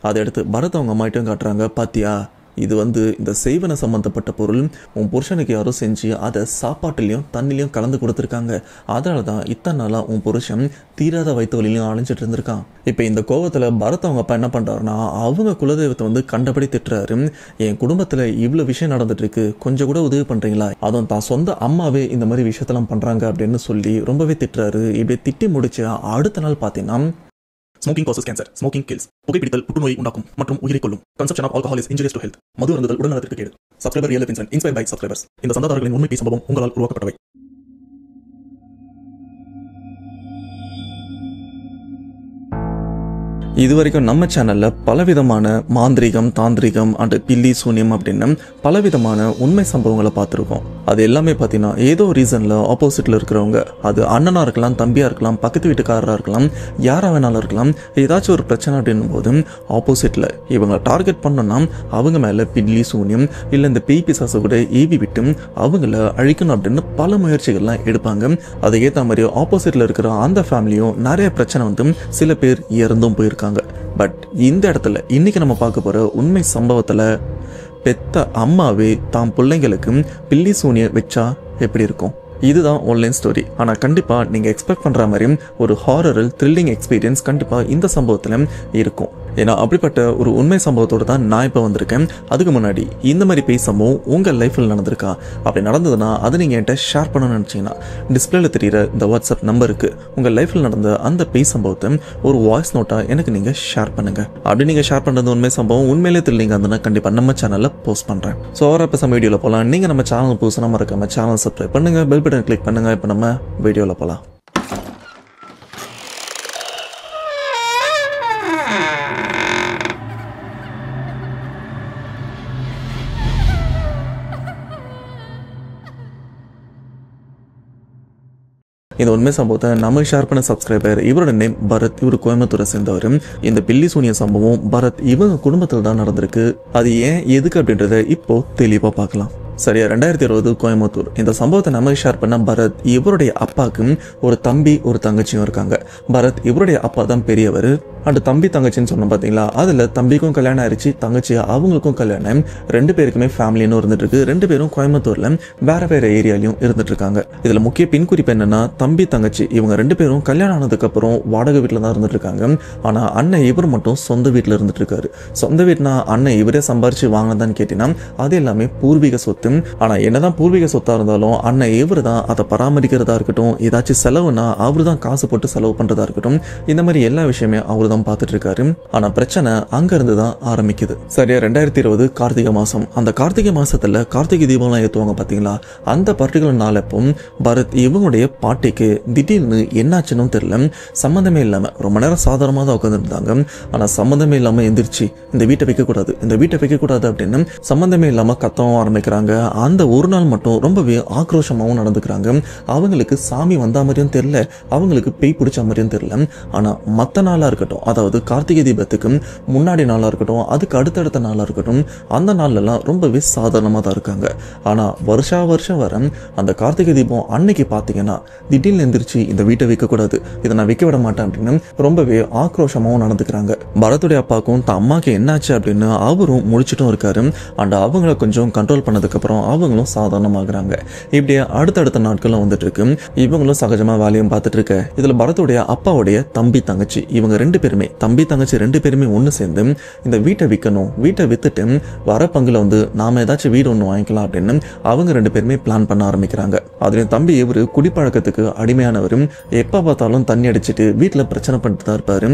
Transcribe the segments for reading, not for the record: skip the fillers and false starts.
அதை எடுத்து பரத் அவங்க அம்மாட்டும் காட்டுறாங்க. பாத்தியா, இது இந்த செய்வன சம்பந்தப்பட்ட பொருள் உன் புருஷனுக்கு யாரும் செஞ்சு அதை சாப்பாட்டுலையும் தண்ணிலையும் கலந்து கொடுத்துருக்காங்க. அதனால தான் இத்தனை நாளாக உன் புருஷன் தீராத வயிற்று வலிலையும் அழிஞ்சிட்டு இருந்திருக்கான். இப்போ இந்த கோவத்தில் பரத் அவங்க அப்பா என்ன பண்ணுறாருன்னா அவங்க குலதெய்வத்தை கண்டபடி திட்டுறாரு. என் குடும்பத்தில் இவ்வளோ விஷயம் நடந்துட்டு இருக்கு, கொஞ்சம் கூட உதவி பண்ணுறீங்களா? அதுவும் தான் சொந்த அம்மாவே இந்த மாதிரி விஷயத்தெல்லாம் பண்ணுறாங்க அப்படின்னு சொல்லி ரொம்பவே திட்டுறாரு. இப்படி திட்டி முடிச்சு அடுத்த நாள் பார்த்தீங்கன்னா Smoking causes cancer. Smoking kills. புகைப்பிடித்தல் புற்றுநோயை உண்டாக்கும் மற்றும் உயிரை கொல்லும். Consumption of alcohol is injurious to health. மது அருந்துதல் உடல்நலத்திற்கு கேடு. Subscriber real life incident inspired by subscribers. இந்த சந்தாதாரர்களின் உண்மை சம்பவம் உங்களால் உருவாக்கப்பட்டவை. இது வரைக்கும் நம்ம சேனலில் பலவிதமான மாந்திரிகம், தாந்திரிகம் அண்ட் பில்லி சூன்யம் அப்படின்னு பலவிதமான உண்மை சம்பவங்களை பார்த்துருக்கோம். அது எல்லாமே பார்த்தீங்கன்னா ஏதோ ரீசனில் ஆப்போசிட்டில் இருக்கிறவங்க, அது அண்ணனாக இருக்கலாம், தம்பியாக இருக்கலாம், பக்கத்து வீட்டுக்காரராக இருக்கலாம், யாராக வேணாலும் இருக்கலாம், ஏதாச்சும் ஒரு பிரச்சனை அப்படின்னும் போது ஆப்போசிட்டில் இவங்க டார்கெட் பண்ணோன்னா அவங்க மேலே பில்லி சூன்யம் இல்லை இந்த பேய் பிசாசை கூட ஏவி விட்டு அவங்கள அழிக்கணும் அப்படின்னு பல முயற்சிகள்லாம் எடுப்பாங்க. அதுக்கேற்ற மாதிரி ஆப்போசிட்டில் இருக்கிற அந்த ஃபேமிலியும் நிறைய பிரச்சனை சில பேர் இறந்தும் போயிருக்காங்க. பட் இந்த இடத்துல இன்னைக்கு நம்ம பார்க்க போற உண்மை சம்பவத்துல பெத்த அம்மாவே தாம் பிள்ளைங்களுக்கு பில்லி சூனியம் வச்சா எப்படி இருக்கும்? இதுதான் ஆன்லைன் ஸ்டோரி. ஆனால் கண்டிப்பாக நீங்கள் எக்ஸ்பெக்ட் பண்ணுற மாதிரி ஒரு ஹாரரல் த்ரில்லிங் எக்ஸ்பீரியன்ஸ் கண்டிப்பாக இந்த சம்பவத்தில் இருக்கும். ஏன்னா அப்படிப்பட்ட ஒரு உண்மை சம்பவத்தோடு தான் நான் இப்போ வந்திருக்கேன். அதுக்கு முன்னாடி இந்த மாதிரி பேய் சம்பவம் உங்கள் லைஃப்பில் நடந்திருக்கா? அப்படி நடந்ததுன்னா அதை நீங்கள் என்கிட்ட ஷேர் பண்ணணும்னு நினச்சிங்கன்னா டிஸ்பிளேல தெரிகிற இந்த வாட்ஸ்அப் நம்பருக்கு உங்கள் லைஃப்பில் நடந்த அந்த பேய் சம்பவத்தை ஒரு வாய்ஸ் நோட்டாக எனக்கு நீங்கள் ஷேர் பண்ணுங்கள். அப்படி நீங்கள் ஷேர் பண்ணுறது உண்மை சம்பவம் உண்மையிலே த்ரில்லிங்காக இருந்ததுன்னா கண்டிப்பாக நம்ம சேனலில் போஸ்ட் பண்ணுறேன். ஸோ இப்போ சம் வீடியோவில் போகலாம். நீங்கள் நம்ம சேனல் புதுசாக மறக்காம சேனல் சப்ஸ்கிரைப் பண்ணுங்கள், பெல் பட்டன் கிளிக் பண்ணுங்கள். இப்போ நம்ம வீடியோவில் போகலாம். இந்த உண்மை சம்பவத்தை நம்ம ஷேர் பண்ண சப்ஸ்கிரைபர், இவரோட நேம் பரத். இவர் கோயம்புத்தூரை சேர்ந்தவர். இந்த பில்லி சூனிய சம்பவம் பரத் இவங்க குடும்பத்தில் தான் நடந்திருக்கு. அது ஏன் எதுக்கு அப்படின்றத இப்போ தெளிவா பார்க்கலாம். சரியா, 2020 கோயம்புத்தூர். இந்த சம்பவத்தை நம்ம ஷேர் பண்ண பரத் இவருடைய அப்பாவுக்கு ஒரு தம்பி ஒரு தங்கச்சியும் இருக்காங்க. பரத் இவருடைய அப்பா தான் பெரியவர். அண்ட் தம்பி தங்கச்சின்னு சொன்னோம் பார்த்தீங்களா, அதில் தம்பிக்கும் கல்யாணம் ஆயிடுச்சு, தங்கச்சி அவங்களுக்கும் கல்யாணம். 2 பேருக்குமே ஃபேமிலின்னு இருந்துட்டு இருக்கு. 2 பேரும் கோயம்புத்தூர்ல வேற வேற ஏரியாலையும் இருந்துட்டு இருக்காங்க. இதுல முக்கிய பின் குறிப்பு என்னன்னா, தம்பி தங்கச்சி இவங்க 2 பேரும் கல்யாணம் ஆனதுக்கு அப்புறம் வாடகை வீட்டில் தான் இருந்துட்டு இருக்காங்க. ஆனா அண்ணன் இவர் மட்டும் சொந்த வீட்டில் இருந்துட்டு இருக்காரு. சொந்த வீட்டுனா அண்ணன் இவரே சம்பாரிச்சு வாங்கினதான்னு கேட்டீங்கன்னா அது எல்லாமே பூர்வீக சொத்து. ஆனா என்னதான் பூர்வீக சொத்தா இருந்தாலும் அண்ணன் இவர் தான் அதை பராமரிக்கிறதா இருக்கட்டும், ஏதாச்சும் செலவுனா அவரு தான் காசு போட்டு செலவு பண்றதா இருக்கட்டும், இந்த மாதிரி எல்லா விஷயமே அவரு தான் பார்த்துட்டு இருக்காரு. ஆனா பிரச்சனை அங்க இருந்து தான் ஆரம்பிக்குது. சரியா, 2020 கார்த்திகை மாசம். அந்த கார்த்திகை மாசத்துல கார்த்திகை தீபம்லாம் ஏற்றுவாங்க பாத்தீங்களா, அந்த பர்டிகுலர் நாள் அப்போ பரத் இவங்களுடைய பாட்டிக்கு திடீர்னு என்னாச்சுன்னு தெரியல, சம்மந்தமே இல்லாம ரொம்ப நேரம் சாதாரணமாக தான் உட்காந்துருந்தாங்க. ஆனா சம்மந்தமே இல்லாம எந்திரிச்சு இந்த வீட்டை வைக்கக்கூடாது, இந்த வீட்டை வைக்கக்கூடாது அப்படின்னு சம்மந்தமே இல்லாம கத்தவும் ஆரம்பிக்கிறாங்க. அந்த ஒரு நாள் மட்டும் ரொம்பவே ஆக்ரோஷமாகவும் நடந்துக்கிறாங்க. அவங்களுக்கு சாமி வந்த மாதிரியும் தெரியல, அவங்களுக்கு பேய் பிடிச்ச மாதிரியும் தெரியல. ஆனா மற்ற நாளா இருக்கட்டும், அதாவது கார்த்திகை தீபத்துக்கு முன்னாடி நாளா இருக்கட்டும், அதுக்கு அடுத்தடுத்த நாளா இருக்கட்டும், அந்த நாள்லாம் ரொம்பவே சாதாரணமாக தான் இருக்காங்க. ஆனா வருஷம் வர அந்த கார்த்திகை தீபம் அன்னைக்கு பார்த்தீங்கன்னா திடீர்னு எந்திரிச்சு இந்த வீட்டை வைக்கக்கூடாது, இதை நான் வைக்க விட மாட்டேன் அப்படின்னு ரொம்பவே ஆக்ரோஷமாகவும் நடந்துக்கிறாங்க. பரத்துடைய அப்பாவுக்கும் தான் அம்மாக்கு என்னாச்சு அப்படின்னு அவரும் முடிச்சிட்டும் இருக்காரு. அண்ட் அவங்கள கொஞ்சம் கண்ட்ரோல் பண்ணதுக்கு அப்புறம் அவங்களும் சாதாரணமாகறாங்க. இப்படியே அடுத்தடுத்த நாட்களும் வந்துட்டு இருக்கு. இவங்களும் சகஜமா வேலையும் பார்த்துட்டு இருக்க. இதுல பரத்துடைய அப்பாவுடைய தம்பி தங்கச்சி இவங்க 2 பேருமே, தம்பி தங்கச்சி 2 பேருமே ஒன்று சேர்ந்து இந்த வீட்டை விற்கணும், வீட்டை வித்துட்டு வர பங்குல நாம ஏதாச்சும் வீடு ஒன்று வாங்கிக்கலாம் அப்படின்னு அவங்க 2 பேருமே பிளான் பண்ண ஆரம்பிக்கிறாங்க. அதுலயும் தம்பி இவரு குடிப்பழக்கத்துக்கு அடிமையானவரும், எப்ப பார்த்தாலும் தண்ணி அடிச்சுட்டு வீட்டுல பிரச்சனை பண்ணிட்டு தான் இருப்பாரு.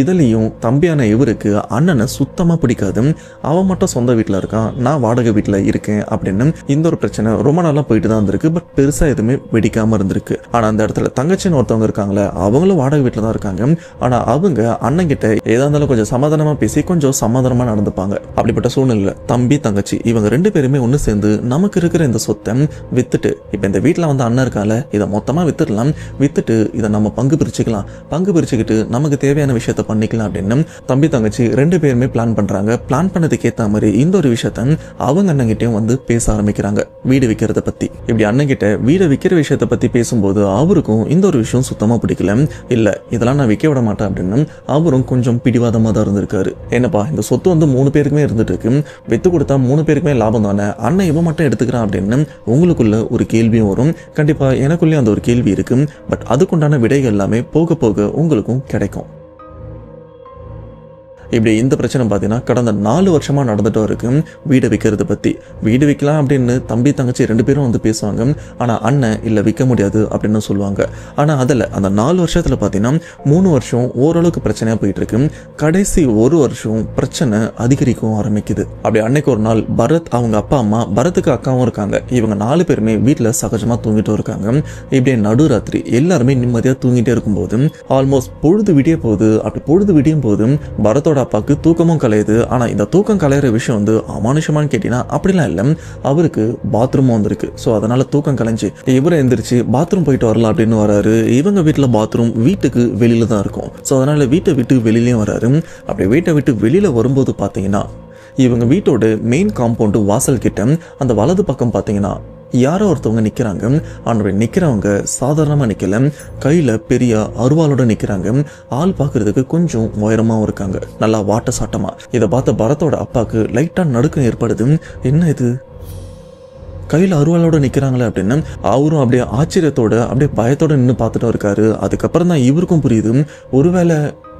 இதுலயும் தம்பியான இவருக்கு அண்ணனை சுத்தமா பிடிக்காது. அவன் மட்டும் சொந்த வீட்டுல இருக்கான், நான் வாடகை வீட்டுல இருக்கேன் அப்படின்னு இந்த ஒரு பிரச்சனை ரொம்ப நாளா போயிட்டு தான் இருந்திருக்கு. பட் பெருசா எதுவுமே வெடிக்காம இருந்திருக்கு. ஆனா அந்த இடத்துல தங்கச்சின்னு ஒருத்தவங்க இருக்காங்களே, அவங்களும் வாடகை வீட்டுல தான் இருக்காங்க. ஆனா அவங்க அண்ணன் கிட்ட ஏதா இருந்தாலும் கொஞ்சம் சமாதானமா பேசி கொஞ்சம் சமாதானமா நடந்துப்பாங்க. அப்படிப்பட்ட சூழ்நிலை தம்பி தங்கச்சி இவங்க 2 பேருமே ஒன்று சேர்ந்து நமக்கு இருக்கிற இந்த சொத்தை வித்துட்டு, இப்ப இந்த வீட்டுல அண்ணன் இருக்கால, இதை மொத்தமா வித்துடலாம், வித்துட்டு இதை நம்ம பங்கு பிரிச்சுக்கலாம், பங்கு பிரிச்சுக்கிட்டு நமக்கு தேவையான விஷயத்த பண்ணிக்கலாம் அப்படின்னு தம்பி தங்கச்சி 2 பேருமே பிளான் பண்றாங்க. பிளான் பண்ணதுக்கு ஏத்த மாதிரி இந்த ஒரு விஷயத்த அவங்க அண்ணன் கிட்டயும் பேச ஆரம்பிக்கிறாங்க, வீடு விற்கிறத பத்தி. இப்படி அண்ணன் கிட்ட வீடு விற்கிற விஷயத்த பத்தி பேசும்போது அவருக்கும் இந்த ஒரு விஷயம் சுத்தமா பிடிக்கல. இல்ல இதெல்லாம் நான் விற்க விட மாட்டேன் அப்படின்னு அவரும் கொஞ்சம் பிடிவாதமா தான் இருந்திருக்காரு. என்னப்பா இந்த சொத்து வந்து 3 பேருக்குமே இருந்துட்டு இருக்கு, வித்து கொடுத்தா 3 பேருக்குமே லாபம் தானே, அண்ணன் இவன் மட்டும் எடுத்துக்கிறான் அப்படின்னு உங்களுக்குள்ள ஒரு கேள்வியும் வரும். கண்டிப்பா எனக்குள்ளேயும் அந்த ஒரு கேள்வி இருக்கு. பட் அதுக்குண்டான விடைகள் எல்லாமே போக போக உங்களுக்கும் கிடைக்கும். இப்படி இந்த பிரச்சனை பார்த்தீங்கன்னா கடந்த 4 வருஷமா நடந்துட்டு இருக்கு. வீடை விற்கிறது பத்தி, வீடு விற்கலாம் அப்படின்னு தம்பி தங்கச்சி 2 பேரும் வந்து பேசுவாங்க. ஆனா அண்ணன் இல்ல விற்க முடியாது அப்படின்னு சொல்லுவாங்க. ஆனா அதில் அந்த 4 வருஷத்துல பார்த்தீங்கன்னா 3 வருஷம் ஓரளவுக்கு பிரச்சனையா போயிட்டு இருக்கு. கடைசி 1 வருஷம் பிரச்சனை அதிகரிக்கவும் ஆரம்பிக்குது. அப்படி அன்னைக்கு ஒரு நாள் பரத், அவங்க அப்பா அம்மா, பரத்துக்கு அக்காவும் இருக்காங்க, இவங்க 4 பேருமே வீட்டில் சகஜமா தூங்கிட்டு இருக்காங்க. இப்படியே நடுராத்திரி எல்லாருமே நிம்மதியா தூங்கிட்டே இருக்கும்போது ஆல்மோஸ்ட் பொழுது விடிய போகுது. அப்படி பொழுது விடியும் போது பரத்தோட அப்பாவுக்கு தூக்கமும் கலையுது. ஆனா இந்த தூக்கம் கலையிற விஷயம் வந்து அமானுஷமானு கேட்டீங்கன்னா அப்படிலாம் இல்லை. அவருக்கு பாத்ரூமும் வந்திருக்கு. ஸோ அதனால தூக்கம் கலைஞ்சு இவரை எந்திரிச்சு பாத்ரூம் போயிட்டு வரலாம் அப்படின்னு வராரு. இவங்க வீட்டில் பாத்ரூம் வீட்டுக்கு வெளியில தான் இருக்கும். ஸோ அதனால வீட்டை விட்டு வெளியிலயும் வராரு. அப்படி வீட்டை விட்டு வெளியில வரும்போது பார்த்தீங்கன்னா இவங்க வீட்டோட மெயின் காம்பவுண்டு வாசல் கிட்ட அந்த வலது பக்கம் பார்த்தீங்கன்னா யாரோ ஒருத்தவங்க நிக்கிறாங்க. ஆனால் நிக்கிறவங்க சாதாரணமா நிக்கல, கையில பெரிய அருவாளோட நிக்கிறாங்க. ஆள் பாக்குறதுக்கு கொஞ்சம் உயரமாவும் இருக்காங்க, நல்லா வாட்ட சாட்டமா. இதை பார்த்த பரத்தோட அப்பாவுக்கு லைட்டா நடுக்கம் ஏற்படுது. என்ன இது, கையில் அருவாளோட நிற்கிறாங்களே அப்படின்னு அவரும் அப்படியே ஆச்சரியத்தோட அப்படியே பயத்தோட நின்று பார்த்துட்டு இருக்காரு. அதுக்கப்புறம் தான் இவருக்கும் புரியுது, ஒருவேளை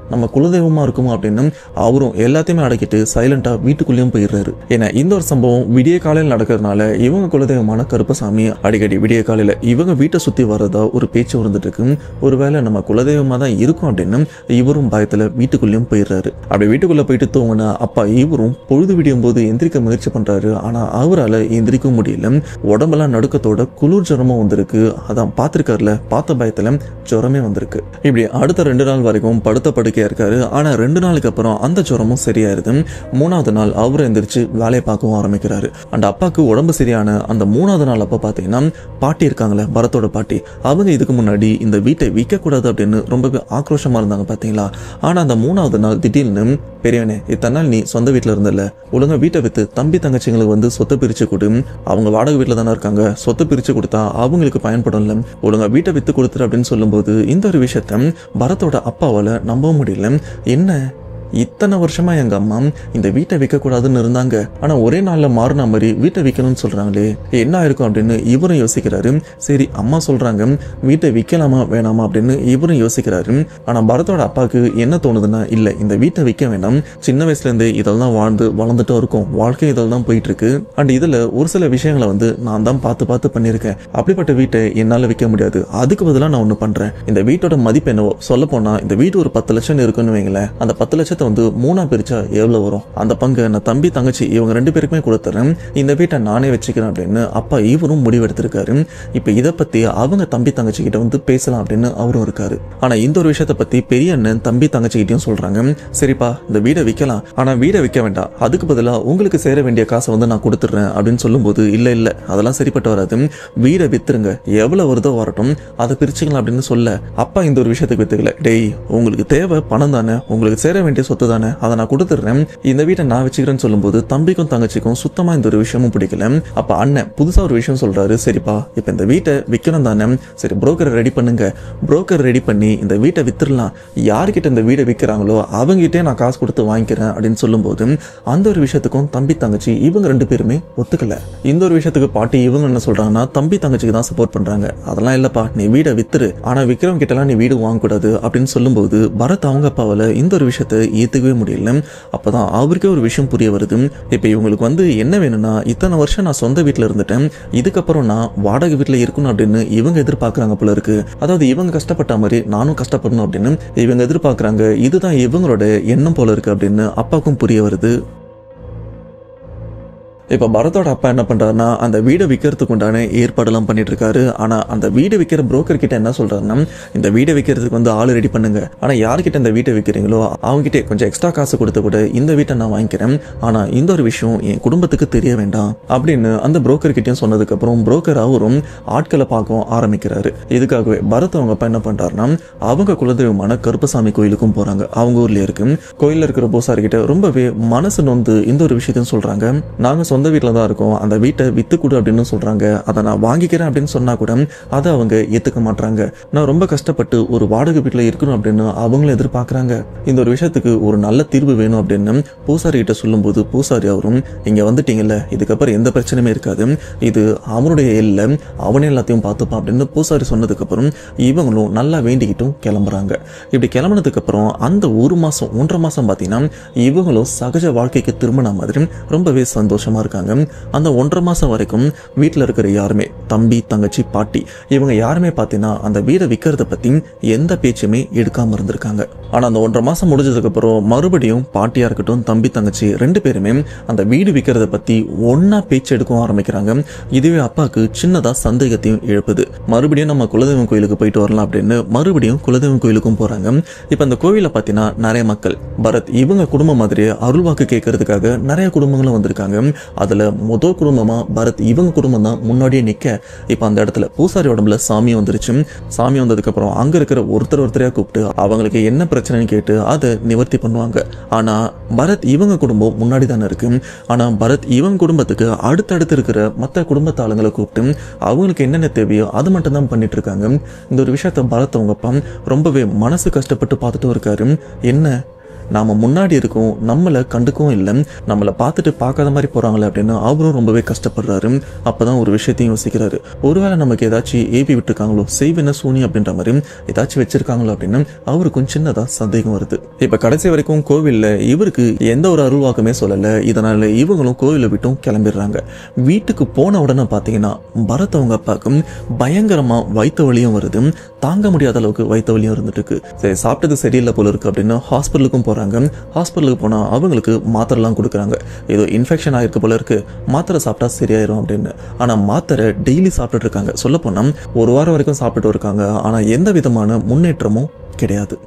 நம்ம குலதெய்வமா இருக்குமோ அப்படின்னு அவரும் எல்லாத்தையுமே அடக்கிட்டு சைலண்டா வீட்டுக்குள்ளேயும் போயிடுறாரு. ஏன்னா இந்த ஒரு சம்பவம் விடிய காலையில் நடக்கிறதுனால இவங்க குலதெய்வமான கருப்பசாமி அடிக்கடி விடிய காலையில இவங்க வீட்டை சுத்தி வர்றதா ஒரு பேச்சு வந்துட்டு இருக்கு. ஒருவேளை நம்ம குலதெய்வமா தான் இருக்கும் அப்படின்னு இவரும் பயத்துல வீட்டுக்குள்ளேயும் போயிடுறாரு. அப்படி வீட்டுக்குள்ள போயிட்டு தூங்கின அப்பா இவரும் பொழுது விடியும் போது எந்திரிக்க முயற்சி பண்றாரு. ஆனா அவரால் எந்திரிக்க முடியல. உடம்பெல்லாம் நடுக்கத்தோட குளிர் ஜுரமும் வந்திருக்கு. அதான் பார்த்திருக்காருல, பார்த்த பயத்துல ஜுரமே வந்திருக்கு. இப்படி அடுத்த 2 நாள் வரைக்கும் படுத்த இருக்காரு. ஆனா 2 நாளுக்கு அப்புறம் அந்த ஜுரமும் சரியாயிருது. 3வது நாள் அவர் எந்திரிச்சு வேலையை பார்க்கவும் ஆரம்பிக்கிறாரு. அந்த அப்பாவுக்கு உடம்பு சரியான அந்த 3வது நாள் அப்ப பாத்தீங்கன்னா பாட்டி இருக்காங்களே, பரத்தோட பாட்டி, அவங்க இதுக்கு முன்னாடி இந்த வீட்டை விற்க கூடாது அப்படின்னு ரொம்பவே ஆக்ரோஷமா இருந்தாங்க பாத்தீங்களா. ஆனா அந்த 3வது நாள் திடீர்னு, பெரியவனே இத்தனை நாள் நீ சொந்த வீட்டுல இருந்தல, ஒழுங்கா வீட்டை வித்து தம்பி தங்கச்சிங்களுக்கு வந்து சொத்தை பிரிச்சு கொடு, அவங்க வாடகை வீட்டுல தானே இருக்காங்க, சொத்தை பிரிச்சு கொடுத்தா அவங்களுக்கு பயன்படும்ல, ஒழுங்கா வீட்டை வித்து கொடுத்துரு அப்படின்னு சொல்லும்போது இந்த ஒரு விஷயத்த பரத்தோட அப்பாவால நம்ப முடியல. என்ன, இத்தனை வருஷமா எங்க அம்மா இந்த வீட்டை விற்க கூடாதுன்னு இருந்தாங்க, ஆனா ஒரே நாள்ல மாறின மாதிரி வீட்டை விற்கணும்னு சொல்றாங்களே, என்ன ஆயிருக்கும் அப்படின்னு இவரும் யோசிக்கிறாரு. சரி அம்மா சொல்றாங்க வீட்டை விற்கலாமா வேணாமா அப்படின்னு இவரும் யோசிக்கிறாரு. ஆனா பரத்தோட அப்பாவுக்கு என்ன தோணுதுன்னா, இல்ல இந்த வீட்டை விற்க வேண்டாம், சின்ன வயசுல இருந்து இதெல்லாம் வளர்ந்துட்டும் இருக்கும், வாழ்க்கை இதெல்லாம் போயிட்டு இருக்கு. அண்ட் இதுல ஒரு சில விஷயங்களை வந்து நான் தான் பார்த்து பண்ணியிருக்கேன், அப்படிப்பட்ட வீட்டை என்னால விற்க முடியாது, அதுக்கு பதிலாக நான் ஒண்ணு பண்றேன், இந்த வீட்டோட மதிப்பு என்னவோ சொல்ல போனா இந்த வீடு ஒரு 10 லட்சம் இருக்குன்னு வைங்களேன், அந்த 10 லட்சத்தை வந்து 3ஆ பிரிச்சா எவ்வளவு வரும், அந்த பங்கு நான் தம்பி தங்கச்சி இவங்க 2 பேருக்குமே கொடுத்துறேன், இந்த வீட்டை நானே வச்சுக்கிறேன் அப்படின்னு அப்பா இவரும் முடிவெடுத்திருக்காரு. இப்ப இதை பத்தி அவங்க தம்பி தங்கச்சி கிட்ட வந்து பேசலாம் அப்படின்னு அவரும் இருக்காரு. ஆனா இந்த ஒரு விஷயத்தை பத்தி பெரிய அண்ணன் தம்பி தங்கச்சி கிட்டையும் சொல்றாங்க. சரிப்பா இந்த வீடை விற்கலாம், ஆனா வீடை விற்க வேண்டாம், அதுக்கு பதிலாக உங்களுக்கு சேர வேண்டிய காசை வந்து நான் கொடுத்துட்றேன் அப்படின்னு சொல்லும்போது, இல்ல அதெல்லாம் சரிப்பட்டு வராது, வீடை வித்துருங்க, எவ்வளவு வருதோ வரட்டும், அதை பிரிச்சுக்கலாம் அப்படின்னு சொல்ல அப்பா இந்த ஒரு விஷயத்துக்கு வித்துக்கல. டேய் உங்களுக்கு தேவை பணம் தானே, உங்களுக்கு சேர வேண்டிய சொத்து தானே, அதை நான் கொடுத்துட்றேன், இந்த வீட்டை நான் வச்சுக்கிறேன்னு சொல்லும்போது தம்பிக்கும் தங்கச்சிக்கும் சுத்தமா இந்த ஒரு விஷயமும் பிடிக்கல. அப்ப அண்ணன் புதுசா ஒரு விஷயம் சொல்றாரு. சரிப்பா இப்ப இந்த வீட்டை விற்கணும் தானே, சரி புரோக்கரை ரெடி பண்ணுங்க, புரோக்கர் ரெடி பண்ணி இந்த வீட்டை வித்துடலாம், யார்கிட்ட இந்த வீடை விற்கிறாங்களோ அவங்ககிட்டே நான் காசு கொடுத்து வாங்கிக்கிறேன் அப்படின்னு சொல்லும்போது அந்த ஒரு விஷயத்துக்கும் தம்பி தங்கச்சி இவங்க 2 பேருமே ஒத்துக்கல. இந்த ஒரு விஷயத்துக்கு பாட்டி இவங்க என்ன சொல்றாங்கன்னா, தம்பி தங்கச்சிக்கு தான் சப்போர்ட் பண்றாங்க, அதெல்லாம் இல்லப்பா நீ வீடை வித்துரு, ஆனா விற்கிறவங்க கிட்டலாம் நீ வீடு வாங்கக்கூடாது அப்படின்னு சொல்லும்போது பரத் அவங்க அப்பாவால இந்த ஒரு விஷயத்தை ஏத்துக்கவே முடியல. அப்பதான் அவருக்கே ஒரு விஷயம் புரிய வருது. இப்ப இவங்களுக்கு வந்து என்ன வேணும்னா, இத்தனை வருஷம் நான் சொந்த வீட்டுல இருந்துட்டேன், இதுக்கப்புறம் நான் வாடகை வீட்டுல இருக்கணும் அப்படின்னு இவங்க எதிர்பார்க்கறாங்க போல இருக்கு. அதாவது இவங்க கஷ்டப்பட்ட மாதிரி நானும் கஷ்டப்படணும் அப்படின்னு இவங்க எதிர்பார்க்கறாங்க. இதுதான் இவங்களோட எண்ணம் போல இருக்கு அப்படின்னு அப்பாவுக்கும் புரிய வருது. இப்போ பரத்தோட அப்பா என்ன பண்றாருன்னா, அந்த வீடை விற்கிறதுக்கு உண்டான ஏற்பாடெல்லாம் பண்ணிட்டு இருக்காரு. ஆனா அந்த வீடு விற்கிற புரோக்கர் கிட்ட என்ன சொல்றாருன்னா, இந்த வீடை விற்கிறதுக்கு வந்து ஆள் ரெடி பண்ணுங்க, ஆனா யார்கிட்ட இந்த வீட்டை விற்கிறீங்களோ அவங்க கிட்டே கொஞ்சம் எக்ஸ்ட்ரா காசு கொடுத்து கூட இந்த வீட்டை நான் வாங்கிக்கிறேன், ஆனா இந்த ஒரு விஷயம் என் குடும்பத்துக்கு தெரிய வேண்டாம் அப்படின்னு அந்த புரோக்கர் கிட்டையும் சொன்னதுக்கு அப்புறம் புரோக்கர் அவரும் ஆட்களை பார்க்க ஆரம்பிக்கிறாரு. இதுக்காகவே பரத் அவங்க அப்பா என்ன பண்றாருன்னா, அவங்க குலதெய்வமான கருப்பசாமி கோயிலுக்கும் போறாங்க. அவங்க ஊர்ல இருக்கு. கோயில்ல இருக்கிற பூசாரி கிட்ட ரொம்பவே மனசு நொந்து இந்த ஒரு விஷயத்தையும் சொல்றாங்க. நாங்க சொந்த வீட்டில் தான் இருக்கோம், அந்த வீட்டை வித்து கொடு அப்படின்னு சொல்றாங்க. அதை நான் வாங்கிக்கிறேன் அப்படின்னு சொன்னா கூட அதை அவங்க ஏத்துக்க மாட்டாங்க. நான் ரொம்ப கஷ்டப்பட்டு ஒரு வாடகை வீட்டில் இருக்கணும் அப்படின்னு அவங்களும் எதிர்பார்க்கறாங்க. இந்த ஒரு விஷயத்துக்கு ஒரு நல்ல தீர்வு வேணும் அப்படின்னு பூசாரி கிட்ட சொல்லும்போது பூசாரி அவரும் இங்க வந்துட்டீங்கல்ல, இதுக்கப்புறம் எந்த பிரச்சனையுமே இருக்காது, இது அவனுடைய எல்லை, அவனே எல்லாத்தையும் பார்த்துப்பான் அப்படின்னு பூசாரி சொன்னதுக்கு அப்புறம் இவங்களும் நல்லா வேண்டிக்கிட்டும் கிளம்புறாங்க. இப்படி கிளம்புனதுக்கு அப்புறம் அந்த 1.5 மாசம் பார்த்தீங்கன்னா இவங்களும் சகஜ வாழ்க்கைக்கு திரும்பின மாதிரி ரொம்பவே சந்தோஷமா இருக்காங்க. அந்த 1.5 மாசம் வரைக்கும் வீட்டில் இருக்கிற யாருமே, தம்பி தங்கச்சி பாட்டி, இவங்க யாருமே பார்த்தீங்கன்னா அந்த வீடை விற்கிறத பத்தி எந்த பேச்சுமே எடுக்காம இருந்திருக்காங்க. ஆனா அந்த 1.5 மாசம் முடிஞ்சதுக்கு அப்புறம் மறுபடியும் பாட்டியா இருக்கட்டும் தம்பி தங்கச்சி 2 பேருமே அந்த வீடு விற்கிறத பத்தி ஒன்னா பேச்சு எடுக்க ஆரம்பிக்கிறாங்க. இதுவே அப்பாவுக்கு சின்னதா சந்தேகத்தையும் எழுப்புது. மறுபடியும் நம்ம குலதெய்வம் கோயிலுக்கு போயிட்டு வரலாம் அப்படின்னு மறுபடியும் குலதெய்வம் கோயிலுக்கும் போறாங்க. இப்ப அந்த கோவில பாத்தீங்கன்னா நிறைய மக்கள் பரத் இவங்க குடும்பம் மாதிரியே அருள்வாக்கு கேட்கறதுக்காக நிறைய குடும்பங்களும் வந்திருக்காங்க. அதுல முதல் குடும்பமா பரத் இவங்க குடும்பம் தான் முன்னாடியே நிக்க, இப்ப அந்த இடத்துல பூசாரி உடம்புல சாமி வந்துருச்சு. சாமி வந்ததுக்கு அப்புறம் அங்க இருக்கிற ஒருத்தரையா கூப்பிட்டு அவங்களுக்கு என்ன பிரச்சனைன்னு கேட்டு அதை நிவர்த்தி பண்ணுவாங்க. ஆனா பரத் இவங்க குடும்பம் முன்னாடி தானே இருக்கு. ஆனா பரத் இவங்க குடும்பத்துக்கு அடுத்தடுத்து இருக்கிற மற்ற குடும்பத்து ஆளுங்களை கூப்பிட்டு அவங்களுக்கு என்னென்ன தேவையோ அது மட்டும் தான் பண்ணிட்டு இருக்காங்க. இந்த ஒரு விஷயத்த பரத் அவங்க அப்பா ரொம்பவே மனசு கஷ்டப்பட்டு பார்த்துட்டு இருக்காரு. என்ன நாம முன்னாடி இருக்கோம், நம்மளை கண்டுக்கவும் இல்லை, நம்மளை பார்த்துட்டு பார்க்காத மாதிரி போறாங்களே அப்படின்னு அவரும் ரொம்பவே கஷ்டப்படுறாரு. அப்பதான் ஒரு விஷயத்தையும் யோசிக்கிறாரு, ஒருவேளை நமக்கு ஏதாச்சும் ஏவி விட்டுருக்காங்களோ, செய்வன சூனி அப்படின்ற மாதிரி ஏதாச்சும் வச்சிருக்காங்களோ அப்படின்னு அவருக்கும் சின்னதா சந்தேகம் வருது. இப்ப கடைசி வரைக்கும் கோவில்ல இவருக்கு எந்த ஒரு அருள்வாக்குமே சொல்லல. இதனால இவங்களும் கோவிலை விட்டும் கிளம்பிடுறாங்க. வீட்டுக்கு போன உடனே பாத்தீங்கன்னா பரத் அவங்க அப்பாவுக்கும் பயங்கரமா வயிற்று வலியும் வருது. தாங்க முடியாத அளவுக்கு வயிற்று வலியும் இருந்துட்டு இருக்கு. சரி, சாப்பிட்டது சரியில்லை போல இருக்கு அப்படின்னு ஹாஸ்பிட்டலுக்கும் ஹாஸ்பிட்டலுக்கு போனா அவங்களுக்கு மாத்திரைலாம் கொடுக்குறாங்க. ஏதோ இன்ஃபெக்ஷன் ஆயிருக்கு போல இருக்கு, மாத்திரை சாப்பிட்டா சரியாயிரும் அப்படின்னு. ஆனா மாத்திரை டெய்லி சாப்பிட்டுட்டு இருக்காங்க. சொல்ல போனா 1 வாரம் வரைக்கும் சாப்பிட்டு இருக்காங்க. ஆனா எந்த விதமான முன்னேற்றமும் கிடையாது.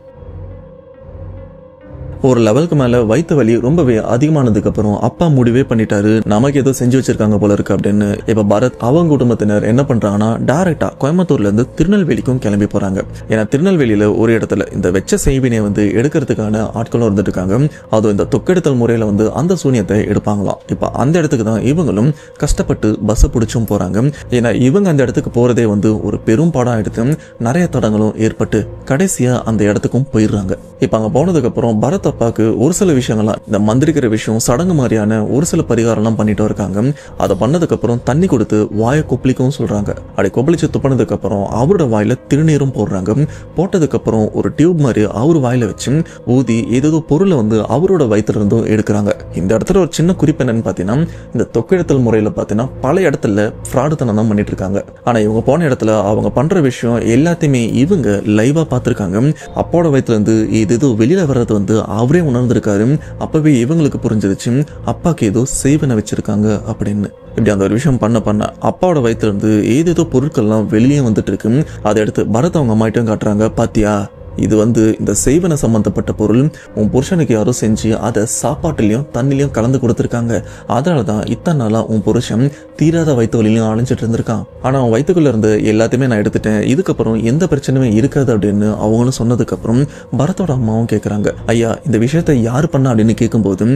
ஒரு லெவலுக்கு மேல வயிற்று வலி ரொம்பவே அதிகமானதுக்கு அப்புறம் அப்பா முடிவே பண்ணிட்டாரு, நமக்கு ஏதோ செஞ்சு வச்சிருக்காங்க போல இருக்கு அப்படின்னு. இப்ப பரத் அவங்க குடும்பத்தினர் என்ன பண்றாங்கன்னா டைரக்டா கோயம்புத்தூர்ல இருந்து திருநெல்வேலிக்கும் கிளம்பி போறாங்க. ஏன்னா திருநெல்வேலியில ஒரு இடத்துல இந்த வெச்ச செய்வினை எடுக்கிறதுக்கான ஆட்களும் இருந்துட்டு இருக்காங்க. அதுவும் இந்த தொக்கெடுத்தல் முறையில அந்த சூனியத்தை எடுப்பாங்களாம். இப்ப அந்த இடத்துக்கு தான் இவங்களும் கஷ்டப்பட்டு பஸ் பிடிச்சும் போறாங்க. ஏன்னா இவங்க அந்த இடத்துக்கு போறதே ஒரு பெரும் பாடம் எடுத்து நிறைய தடங்களும் ஏற்பட்டு கடைசியா அந்த இடத்துக்கும் போயிடுறாங்க. இப்ப அங்க போனதுக்கு அப்புறம் பரத் அப்பாக்கு ஒரு சில விஷயங்கள்லாம், இந்த மந்திரிக்கிற விஷயம், சடங்கு மாதிரியான ஒரு சில பரிகாரம்லாம் பண்ணிட்டு இருக்காங்க. அதை பண்ணதுக்கு அப்புறம் தண்ணி கொடுத்து வாயை கொப்பளிக்கவும் சொல்றாங்க. அப்படி கொப்பளிச்சு துப்பினதுக்கு அப்புறம் அவரோட வாயில திருநீரும் போடுறாங்க. போட்டதுக்கு அப்புறம் ஒரு டியூப் மாதிரி அவர் வாயில வச்சு ஊதி ஏதோ பொருளை அவரோட வயிற்றுல இருந்தும் எடுக்கிறாங்க. இந்த இடத்துல ஒரு சின்ன குறிப்பு என்னன்னு பாத்தீங்கன்னா, இந்த தொக்கெடுத்தல் முறையில பாத்தீங்கன்னா பல இடத்துல ஃப்ராடுத்தனம் தான் பண்ணிட்டு இருக்காங்க. ஆனா இவங்க போன இடத்துல அவங்க பண்ற விஷயம் எல்லாத்தையுமே இவங்க லைவா பார்த்திருக்காங்க. அப்போட வயிற்றுல இருந்து ஏதோ வெளியில வர்றது அவரே உணர்ந்திருக்காரு. அப்பவே இவங்களுக்கு புரிஞ்சிருச்சு அப்பாக்கு ஏதோ சேவனை வச்சிருக்காங்க அப்படின்னு. இப்படி அந்த ஒரு விஷயம் பண்ண அப்பாவோட வயிற்றுல இருந்து ஏதேதோ பொருட்கள்லாம் வெளியே வந்துட்டு இருக்கு. அதை எடுத்து பரத் அவங்க அம்மாட்டும் காட்டுறாங்க. பாத்தியா, இது இந்த செய்வன சம்பந்தப்பட்ட பொருள் உன் புருஷனுக்கு யாரோ செஞ்சு அதை சாப்பாட்டுலயும் தண்ணிலையும் கலந்து கொடுத்துருக்காங்க. அதனாலதான் இத்தனை நாளா உன் புருஷன் தீராத வயிற்று வலியிலையும் அழிஞ்சிட்டு இருந்திருக்கான். ஆனா அவன் வயிற்றுக்குள்ள இருந்து எல்லாத்தையுமே நான் எடுத்துட்டேன், இதுக்கப்புறம் எந்த பிரச்சனையுமே இருக்காது அப்படின்னு அவங்களும் சொன்னதுக்கு அப்புறம் பரத்தோட அம்மாவும் கேட்கறாங்க, ஐயா இந்த விஷயத்த யாரு பண்ணா அப்படின்னு கேட்கும்போது,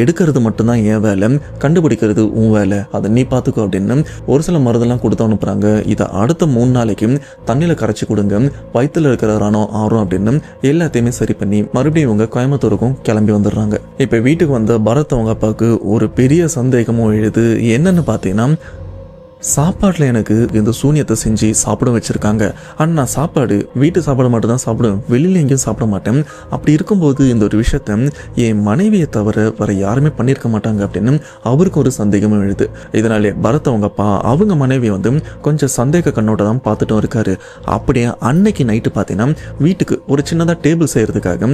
எடுக்கிறது மட்டும்தான் என் வேலை, கண்டுபிடிக்கிறது உன் வேலை, அதை நீ பாத்துக்கோ அப்படின்னு ஒரு சில மருந்தெல்லாம் கொடுத்து அனுப்புறாங்க. இதை அடுத்த 3 நாளைக்கு தண்ணியில கரைச்சி கொடுங்க, வயிற்றுல இருக்கிற ரணம் ஆறும் அப்படின்னு எல்லாத்தையுமே சரி பண்ணி மறுபடியும் இவங்க கோயம்புத்தூருக்கும் கிளம்பி வந்துடுறாங்க. இப்ப வீட்டுக்கு வந்த பரத் அவங்க அப்பாவுக்கு ஒரு பெரிய சந்தேகமும் எழுது. என்னன்னு பாத்தீங்கன்னா, சாப்பாட்டில் எனக்கு இந்த சூனியத்தை செஞ்சு சாப்பிட வச்சிருக்காங்க. ஆனால் நான் சாப்பாடு வீட்டு சாப்பாடு மட்டும் தான் சாப்பிடுவேன், வெளியில் எங்கேயும் சாப்பிட மாட்டேன். அப்படி இருக்கும்போது இந்த ஒரு விஷயத்த என் மனைவியை தவிர வேற யாருமே பண்ணியிருக்க மாட்டாங்க அப்படின்னு அவருக்கு ஒரு சந்தேகமும் எழுது. இதனாலே பரத் அவங்க அப்பா அவங்க மனைவியை கொஞ்சம் சந்தேக கண்ணோட தான் பார்த்துட்டும் இருக்காரு. அப்படியே அன்னைக்கு நைட்டு பார்த்தீங்கன்னா வீட்டுக்கு ஒரு சின்னதாக டேபிள் செய்யறதுக்காக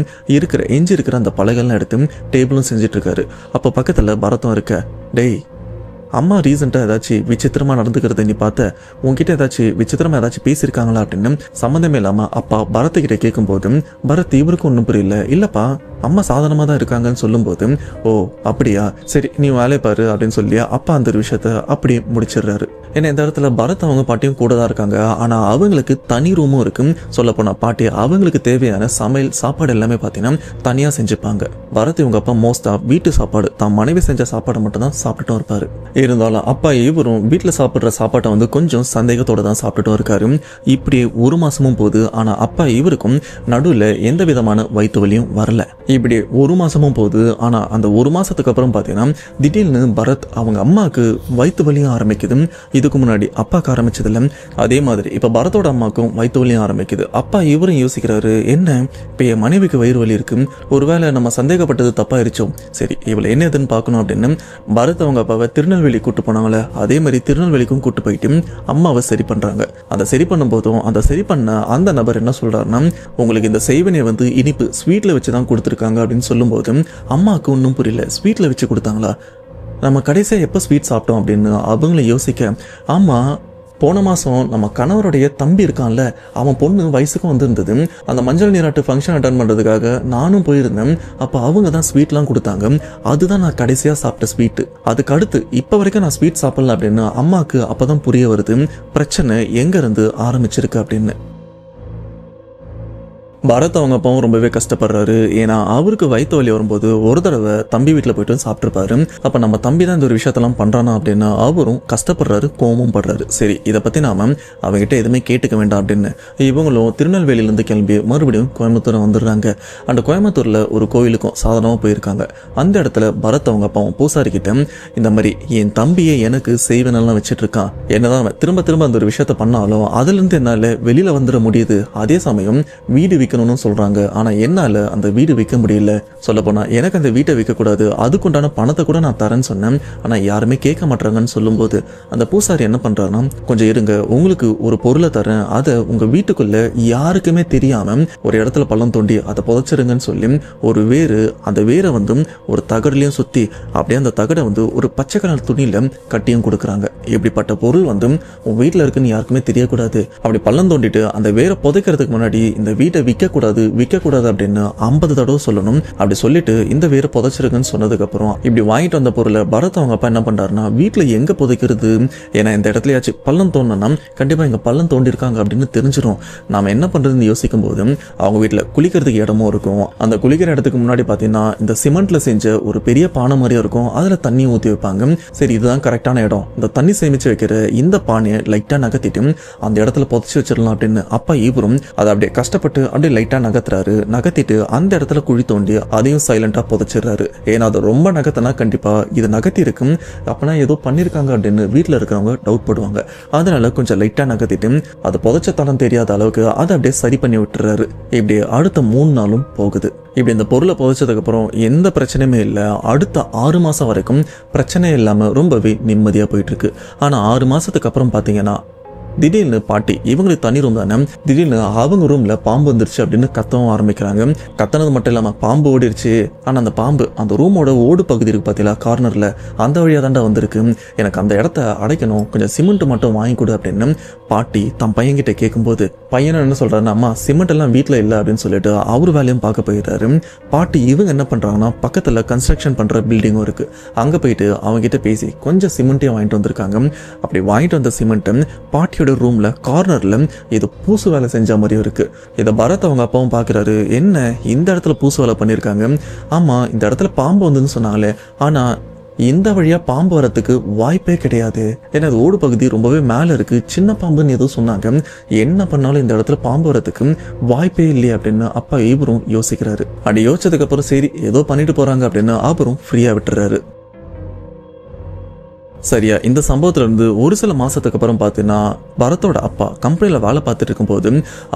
எஞ்சி இருக்கிற அந்த பலகைலாம் எடுத்து டேபிளும் செஞ்சுட்டு இருக்காரு. அப்போ பக்கத்தில் பரத்தும் இருக்க, டேய் அம்மா ரீசெண்டாக ஏதாச்சும் விசித்திரமா நடந்துக்கிறத நீ பார்த்த, உன்கிட்ட ஏதாச்சும் விசித்திரமா ஏதாச்சும் பேசியிருக்காங்களா அப்படின்னு சம்மந்தமே இல்லாமல் அப்பா பரத்துக்கிட்ட கேட்கும்போது பரத் இவருக்கு ஒன்றும் புரியல. இல்லப்பா, அம்மா சாதாரணமாக தான் இருக்காங்கன்னு சொல்லும்போது, ஓ அப்படியா, சரி நீ வேலையை பாரு அப்படின்னு சொல்லி அப்பா அந்த ஒரு விஷயத்த அப்படி முடிச்சிடுறாரு. ஏன்னா இந்த இடத்துல பரத் அவங்க பாட்டியும் கூட தான் இருக்காங்க. ஆனால் அவங்களுக்கு தனி ரூமும் இருக்கு. சொல்லப்போனால் பாட்டி அவங்களுக்கு தேவையான சமையல் சாப்பாடு எல்லாமே பார்த்தீங்கன்னா தனியாக செஞ்சுப்பாங்க. பரத் இவங்க அப்பா மோஸ்ட்டாக வீட்டு சாப்பாடு தான் மனைவி செஞ்ச சாப்பாடை மட்டும் தான் சாப்பிட்டுட்டும் இருப்பாரு. இருந்தாலும் அப்பா இவரும் வீட்டில் சாப்பிட்ற சாப்பாட்டை வந்து கொஞ்சம் சந்தேகத்தோட தான் சாப்பிட்டுட்டும் இருக்காரு. இப்படி ஒரு மாசமும் போகுது. ஆனால் அப்பா இவருக்கும் நடுவில் எந்த விதமான வயிற்று வலியும் வரல. இப்படி ஒரு மாசமும் போகுது. ஆனால் அந்த ஒரு மாசத்துக்கு அப்புறம் பார்த்தீங்கன்னா திடீர்னு பரத் அவங்க அம்மாவுக்கு வயிற்று வலியும் ஆரம்பிக்குது. இதுக்கு முன்னாடி அப்பாவுக்கு ஆரம்பிச்சதில்ல, அதே மாதிரி இப்போ பரத்தோட அம்மாவுக்கும் வயிற்று வலியும் ஆரம்பிக்குது. அப்பா இவரும் யோசிக்கிறாரு, என்ன இப்போ என் மனைவிக்கு வயிறு வலி இருக்கு, ஒருவேளை நம்ம சந்தேகப்பட்டது தப்பாயிருச்சோம், சரி இவளை என்ன எதுன்னு பார்க்கணும் அப்படின்னு பரத் அவங்க அப்பாவை திருநெல்வேலி கூட்டு போனாங்களே, அதே மாதிரி திருநெல்வேலிக்கும் கூட்டு போயிட்டு அம்மாவை சரி பண்றாங்க. அந்த சரி பண்ணும் போதும் அந்த சரி பண்ண அந்த நபர் என்ன சொல்றாருன்னா, உங்களுக்கு இந்த செய்வனையை வந்து இனிப்பு ஸ்வீட்ல வச்சு தான் கொடுத்துருக்காங்க அப்படின்னு சொல்லும்போது அம்மாவுக்கு ஒன்றும் புரியல. ஸ்வீட்ல வச்சு கொடுத்தாங்களா, நம்ம கடைசியாக எப்போ ஸ்வீட் சாப்பிட்டோம் அப்படின்னு அவங்கள யோசிக்க, ஆமாம் போன மாதம் நம்ம கணவருடைய தம்பி இருக்கான்ல, அவன் பொண்ணு வயசுக்கும் வந்திருந்தது. அந்த மஞ்சள் நீராட்டு ஃபங்க்ஷன் அட்டன் பண்ணுறதுக்காக நானும் போயிருந்தேன். அப்போ அவங்க தான் ஸ்வீட்லாம் கொடுத்தாங்க, அதுதான் நான் கடைசியாக சாப்பிட்ட ஸ்வீட்டு. அதுக்கு அடுத்து இப்போ வரைக்கும் நான் ஸ்வீட் சாப்பிடல அப்படின்னு அம்மாவுக்கு அப்போ தான் புரிய வருது பிரச்சனை எங்கேருந்து ஆரம்பிச்சிருக்கு அப்படின்னு. பரத் அவங்க அப்பாவும் ரொம்பவே கஷ்டப்படுறாரு. ஏன்னா அவருக்கு வயிற்று வலி வரும்போது ஒரு தடவை தம்பி வீட்டில் போயிட்டு சாப்பிட்ருப்பாரு. அப்போ நம்ம தம்பி தான் இந்த ஒரு விஷயத்தெல்லாம் பண்ணுறானா அப்படின்னு அவரும் கஷ்டப்படுறாரு, கோபமும் படுறாரு. சரி இதை பற்றி நாம அவங்ககிட்ட எதுவுமே கேட்டுக்க வேண்டாம் அப்படின்னு இவங்களும் திருநெல்வேலியிலேருந்து கிளம்பி மறுபடியும் கோயம்புத்தூர் வந்துடுறாங்க. அந்த கோயம்புத்தூரில் ஒரு கோயிலுக்கும் சாதாரணமாக போயிருக்காங்க. அந்த இடத்துல பரத் அவங்க அப்பாவும் பூசாரி கிட்ட, இந்த மாதிரி என் தம்பியை எனக்கு செய்வனெல்லாம் வச்சுட்டு இருக்கான், என்னதான் திரும்ப திரும்ப அந்த ஒரு விஷயத்த பண்ணாலும் அதுலேருந்து என்னால் வெளியில் வந்துட முடியுது. அதே சமயம் வீடு விற்கணும்னு சொல்றாங்க, ஆனா என்னால அந்த வீடு விற்க முடியல. சொல்ல போனா எனக்கு அந்த வீட்டை விற்க கூடாது, அதுக்குண்டான பணத்தை கூட நான் தரேன்னு சொன்னேன், ஆனா யாருமே கேட்க மாட்டாங்கன்னு சொல்லும்போது அந்த பூசாரி என்ன பண்றாருன்னா, கொஞ்சம் இருங்க உங்களுக்கு ஒரு பொருளை தரேன், அதை உங்க வீட்டுக்குள்ள யாருக்குமே தெரியாம ஒரு இடத்துல பள்ளம் தோண்டி அதை புதைச்சிருங்கன்னு சொல்லி ஒரு வேறு, அந்த வேரை வந்து ஒரு தகடுலையும் சுத்தி அப்படியே அந்த தகடை வந்து ஒரு பச்சை கலர் துணியில கட்டியும் கொடுக்குறாங்க. இப்படிப்பட்ட பொருள் வந்து உன் வீட்டில் இருக்குன்னு யாருக்குமே தெரியக்கூடாது, அப்படி பள்ளம் தோண்டிட்டு அந்த வேரை புதைக்கிறதுக்கு முன்னாடி இந்த வீட்டை விற்கக்கூடாது அப்படின்னு 50 தடவை சொல்லணும். அப்படி சொல்லிட்டு இந்த வேரை புதைச்சிருக்குன்னு சொன்னதுக்கு அப்புறம் இப்படி வாங்கிட்டு வந்த பொருளை பரத் அவங்க அப்பா என்ன பண்றாருன்னா, வீட்டுல எங்க புதைக்கிறது, ஏன்னா இந்த இடத்துலயாச்சும் பள்ளம் தோண்டினா கண்டிப்பா இங்க பள்ளம் தோண்டி இருக்காங்க அப்படின்னு தெரிஞ்சிடும், நாம என்ன பண்றதுன்னு யோசிக்கும் போது அவங்க வீட்டுல குளிக்கிறதுக்கு இடமும் இருக்கும். அந்த குளிக்கிற இடத்துக்கு முன்னாடி பாத்தீங்கன்னா இந்த சிமெண்ட்ல செஞ்ச ஒரு பெரிய பானை மாதிரியா இருக்கும், அதுல தண்ணி ஊத்தி வைப்பாங்க. சரி இதுதான் கரெக்டான இடம், இந்த தண்ணி சேமிச்சு வைக்கிற இந்த பானையை லைட்டா நகர்த்திட்டு அந்த இடத்துல புதைச்சு வச்சிடலாம் அப்படின்னு அப்பா இவரும் அதை அப்படியே கஷ்டப்பட்டு அப்படியே லைட்டா நகர்த்திட்டு அந்த இடத்துல குழி தோண்டி அதையும் சைலண்டா புதைச்சிடுறாரு. ஏன்னா அது ரொம்ப நகர்த்தினா கண்டிப்பா இது நகர்த்தி இருக்கும், அப்பனா ஏதோ பண்ணிருக்காங்க அப்படின்னு வீட்டுல இருக்கிறவங்க டவுட் படுவாங்க. அதனால கொஞ்சம் லைட்டா நகர்த்திட்டு அது புதைச்ச தடம் தெரியாத அளவுக்கு அதை அப்படியே சரி பண்ணி விட்டுறாரு. இப்படி அடுத்த 3 நாளும் போகுது. இப்படி இந்த பொருளை புதைச்சதுக்கு அப்புறம் எந்த பிரச்சனையுமே இல்லை. அடுத்த 6 மாசம் வரைக்கும் பிரச்சனை இல்லாம ரொம்பவே நிம்மதியா போயிட்டு இருக்கு. ஆனா 6 மாசத்துக்கு அப்புறம் பாத்தீங்கன்னா திடீர்னு பாட்டி இவங்களுக்கு தனி ரூம் தானே, திடீர்னு அவங்க ரூம்ல பாம்பு வந்துருச்சு அப்படின்னு கத்தவும் ஆரம்பிக்கிறாங்க. கத்தனது மட்டும் இல்லாம பாம்பு ஓடிடுச்சு. ஆனா அந்த பாம்பு அந்த ரூமோட ஓடு பகுதி இருக்கு பாத்தீங்களா, கார்னர்ல அந்த வழியா தாண்டா வந்திருக்கு, எனக்கு அந்த இடத்த அடைக்கணும், கொஞ்சம் சிமெண்ட் மட்டும் வாங்கி கொடு அப்படின்னு பாட்டி தன் பையன்கிட்ட கேட்கும்போது பையன் என்ன சொல்றாருன்னா, அம்மா சிமெண்ட் எல்லாம் வீட்டுல இல்லை அப்படின்னு சொல்லிட்டு அவரு வேலையும் பார்க்க போயிடுறாரு. பாட்டி இவங்க என்ன பண்றாங்கன்னா, பக்கத்துல கன்ஸ்ட்ரக்ஷன் பண்ற பில்டிங்கும் இருக்கு, அங்க போயிட்டு அவங்க கிட்ட பேசி கொஞ்சம் சிமெண்ட்டையும் வாங்கிட்டு வந்திருக்காங்க. அப்படி வாங்கிட்டு வந்த சிமெண்ட் பாட்டியோட ரூம்ல கார்னர்ல இது பூசு வேலை செஞ்ச மாதிரியும் இருக்கு. இதை பரத் அவங்க அப்பாவும் பாக்குறாரு, என்ன இந்த இடத்துல பூசு வேலை பண்ணிருக்காங்க, ஆமா இந்த இடத்துல பாம்பு வந்துன்னு சொன்னாங்களே, ஆனா இந்த வழியா பாம்பு வரத்துக்கு வாய்ப்பே கிடையாது, ஏன்னா அது ஓடு பகுதி ரொம்பவே மேல இருக்கு, சின்ன பாம்புன்னு ஏதோ சொன்னாங்க, என்ன பண்ணாலும் இந்த இடத்துல பாம்பு வரத்துக்கு வாய்ப்பே இல்லையே அப்படின்னு அப்பா இவரும் யோசிக்கிறாரு. அப்படி யோசிச்சதுக்கு அப்புறம் சரி ஏதோ பண்ணிட்டு போறாங்க அப்படின்னு அவரும் ஃப்ரீயா விட்டுறாரு. சரியா இந்த சம்பவத்துல இருந்து ஒரு சில மாசத்துக்கு அப்புறம் பார்த்தீங்கன்னா பரத்தோட அப்பா கம்பெனியில் வேலை பார்த்துட்டு இருக்கும்போது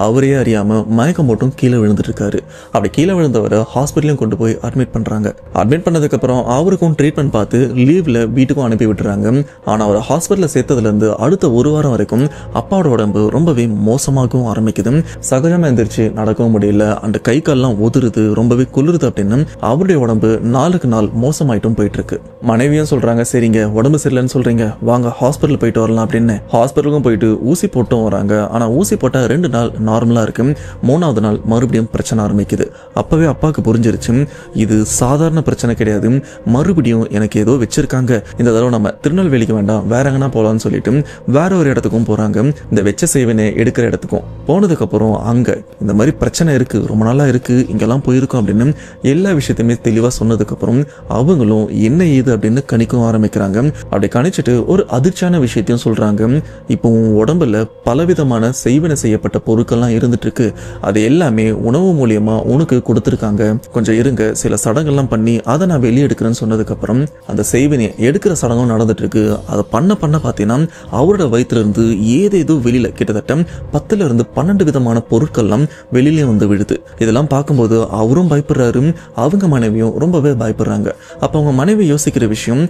அவரே அறியாம மயக்கம் போட்டும் கீழே விழுந்துட்டு இருக்காரு. அப்படி கீழே விழுந்தவரை ஹாஸ்பிட்டலையும் கொண்டு போய் அட்மிட் பண்றாங்க. அட்மிட் பண்ணதுக்கு அப்புறம் அவருக்கும் ட்ரீட்மெண்ட் பார்த்து லீவ்ல வீட்டுக்கும் அனுப்பி விட்டுறாங்க. ஆனா அவர் ஹாஸ்பிட்டல்ல சேர்த்ததுல இருந்து அடுத்த 1 வாரம் வரைக்கும் அப்பாவோட உடம்பு ரொம்பவே மோசமாகவும் ஆரம்பிக்குது. சகஜமா எந்திரிச்சு நடக்கவும் முடியல, அந்த கை கால்லாம் உதிருது, ரொம்பவே குளிருது அப்படின்னு அவருடைய உடம்பு நாளுக்கு நாள் மோசமாயிட்டும் போயிட்டு இருக்கு. மனைவியும் சொல்றாங்க, சரிங்க உடம்பு சரியில்லை முடியலன்னு சொல்றீங்க, வாங்க ஹாஸ்பிட்டல் போயிட்டு வரலாம் அப்படின்னு ஹாஸ்பிட்டலுக்கும் போயிட்டு ஊசி போட்டும் வராங்க. ஆனா ஊசி போட்டா 2 நாள் நார்மலா இருக்கு, 3ஆவது நாள் மறுபடியும் பிரச்சனை ஆரம்பிக்குது. அப்பவே அப்பாவுக்கு புரிஞ்சிருச்சு, இது சாதாரண பிரச்சனை கிடையாது, மறுபடியும் எனக்கு ஏதோ வச்சிருக்காங்க. இந்த தடவை நம்ம திருநெல்வேலிக்கு வேண்டாம், வேற எங்கன்னா போலான்னு சொல்லிட்டு வேற ஒரு இடத்துக்கும் போறாங்க. இந்த வெச்ச சேவனை எடுக்கிற இடத்துக்கும் போனதுக்கு அப்புறம் அங்க இந்த மாதிரி பிரச்சனை இருக்கு, ரொம்ப நாளா இருக்கு, இங்கெல்லாம் போயிருக்கோம் அப்படின்னு எல்லா விஷயத்தையுமே தெளிவா சொன்னதுக்கு அப்புறம் அவங்களும் என்ன ஏது அப்படின்னு கணிக்கவும் ஆரம்பிக்கிறாங்க. அப்படி கணிச்சிட்டு ஒரு அதிர்ச்சியான விஷயத்தையும் சொல்றாங்க. இப்போ உடம்புல பலவிதமான செய்வன செய்யப்பட்ட பொருட்கள்லாம் இருந்துட்டு இருக்கு, அது எல்லாமே உணவு மூலியமா உனக்கு கொடுத்துருக்காங்க, கொஞ்சம் இருங்க, சில சடங்கெல்லாம் பண்ணி அதை நான் வெளியே எடுக்கிறேன்னு சொன்னதுக்கு அப்புறம் அந்த செய்வனையை எடுக்கிற சடங்கும் நடந்துட்டு இருக்கு. அதை பண்ண பார்த்தீங்கன்னா அவரோட வயிற்றுல இருந்து ஏதேதோ வெளியில கிட்டத்தட்ட 10ல இருந்து 12 விதமான பொருட்கள்லாம் வெளியிலே வந்து விழுது. இதெல்லாம் பார்க்கும்போது அவரும் பயப்படுறாரு, அவங்க மனைவியும் ரொம்பவே பயப்படுறாங்க. அப்ப அவங்க மனைவி யோசிக்கிற விஷயம்,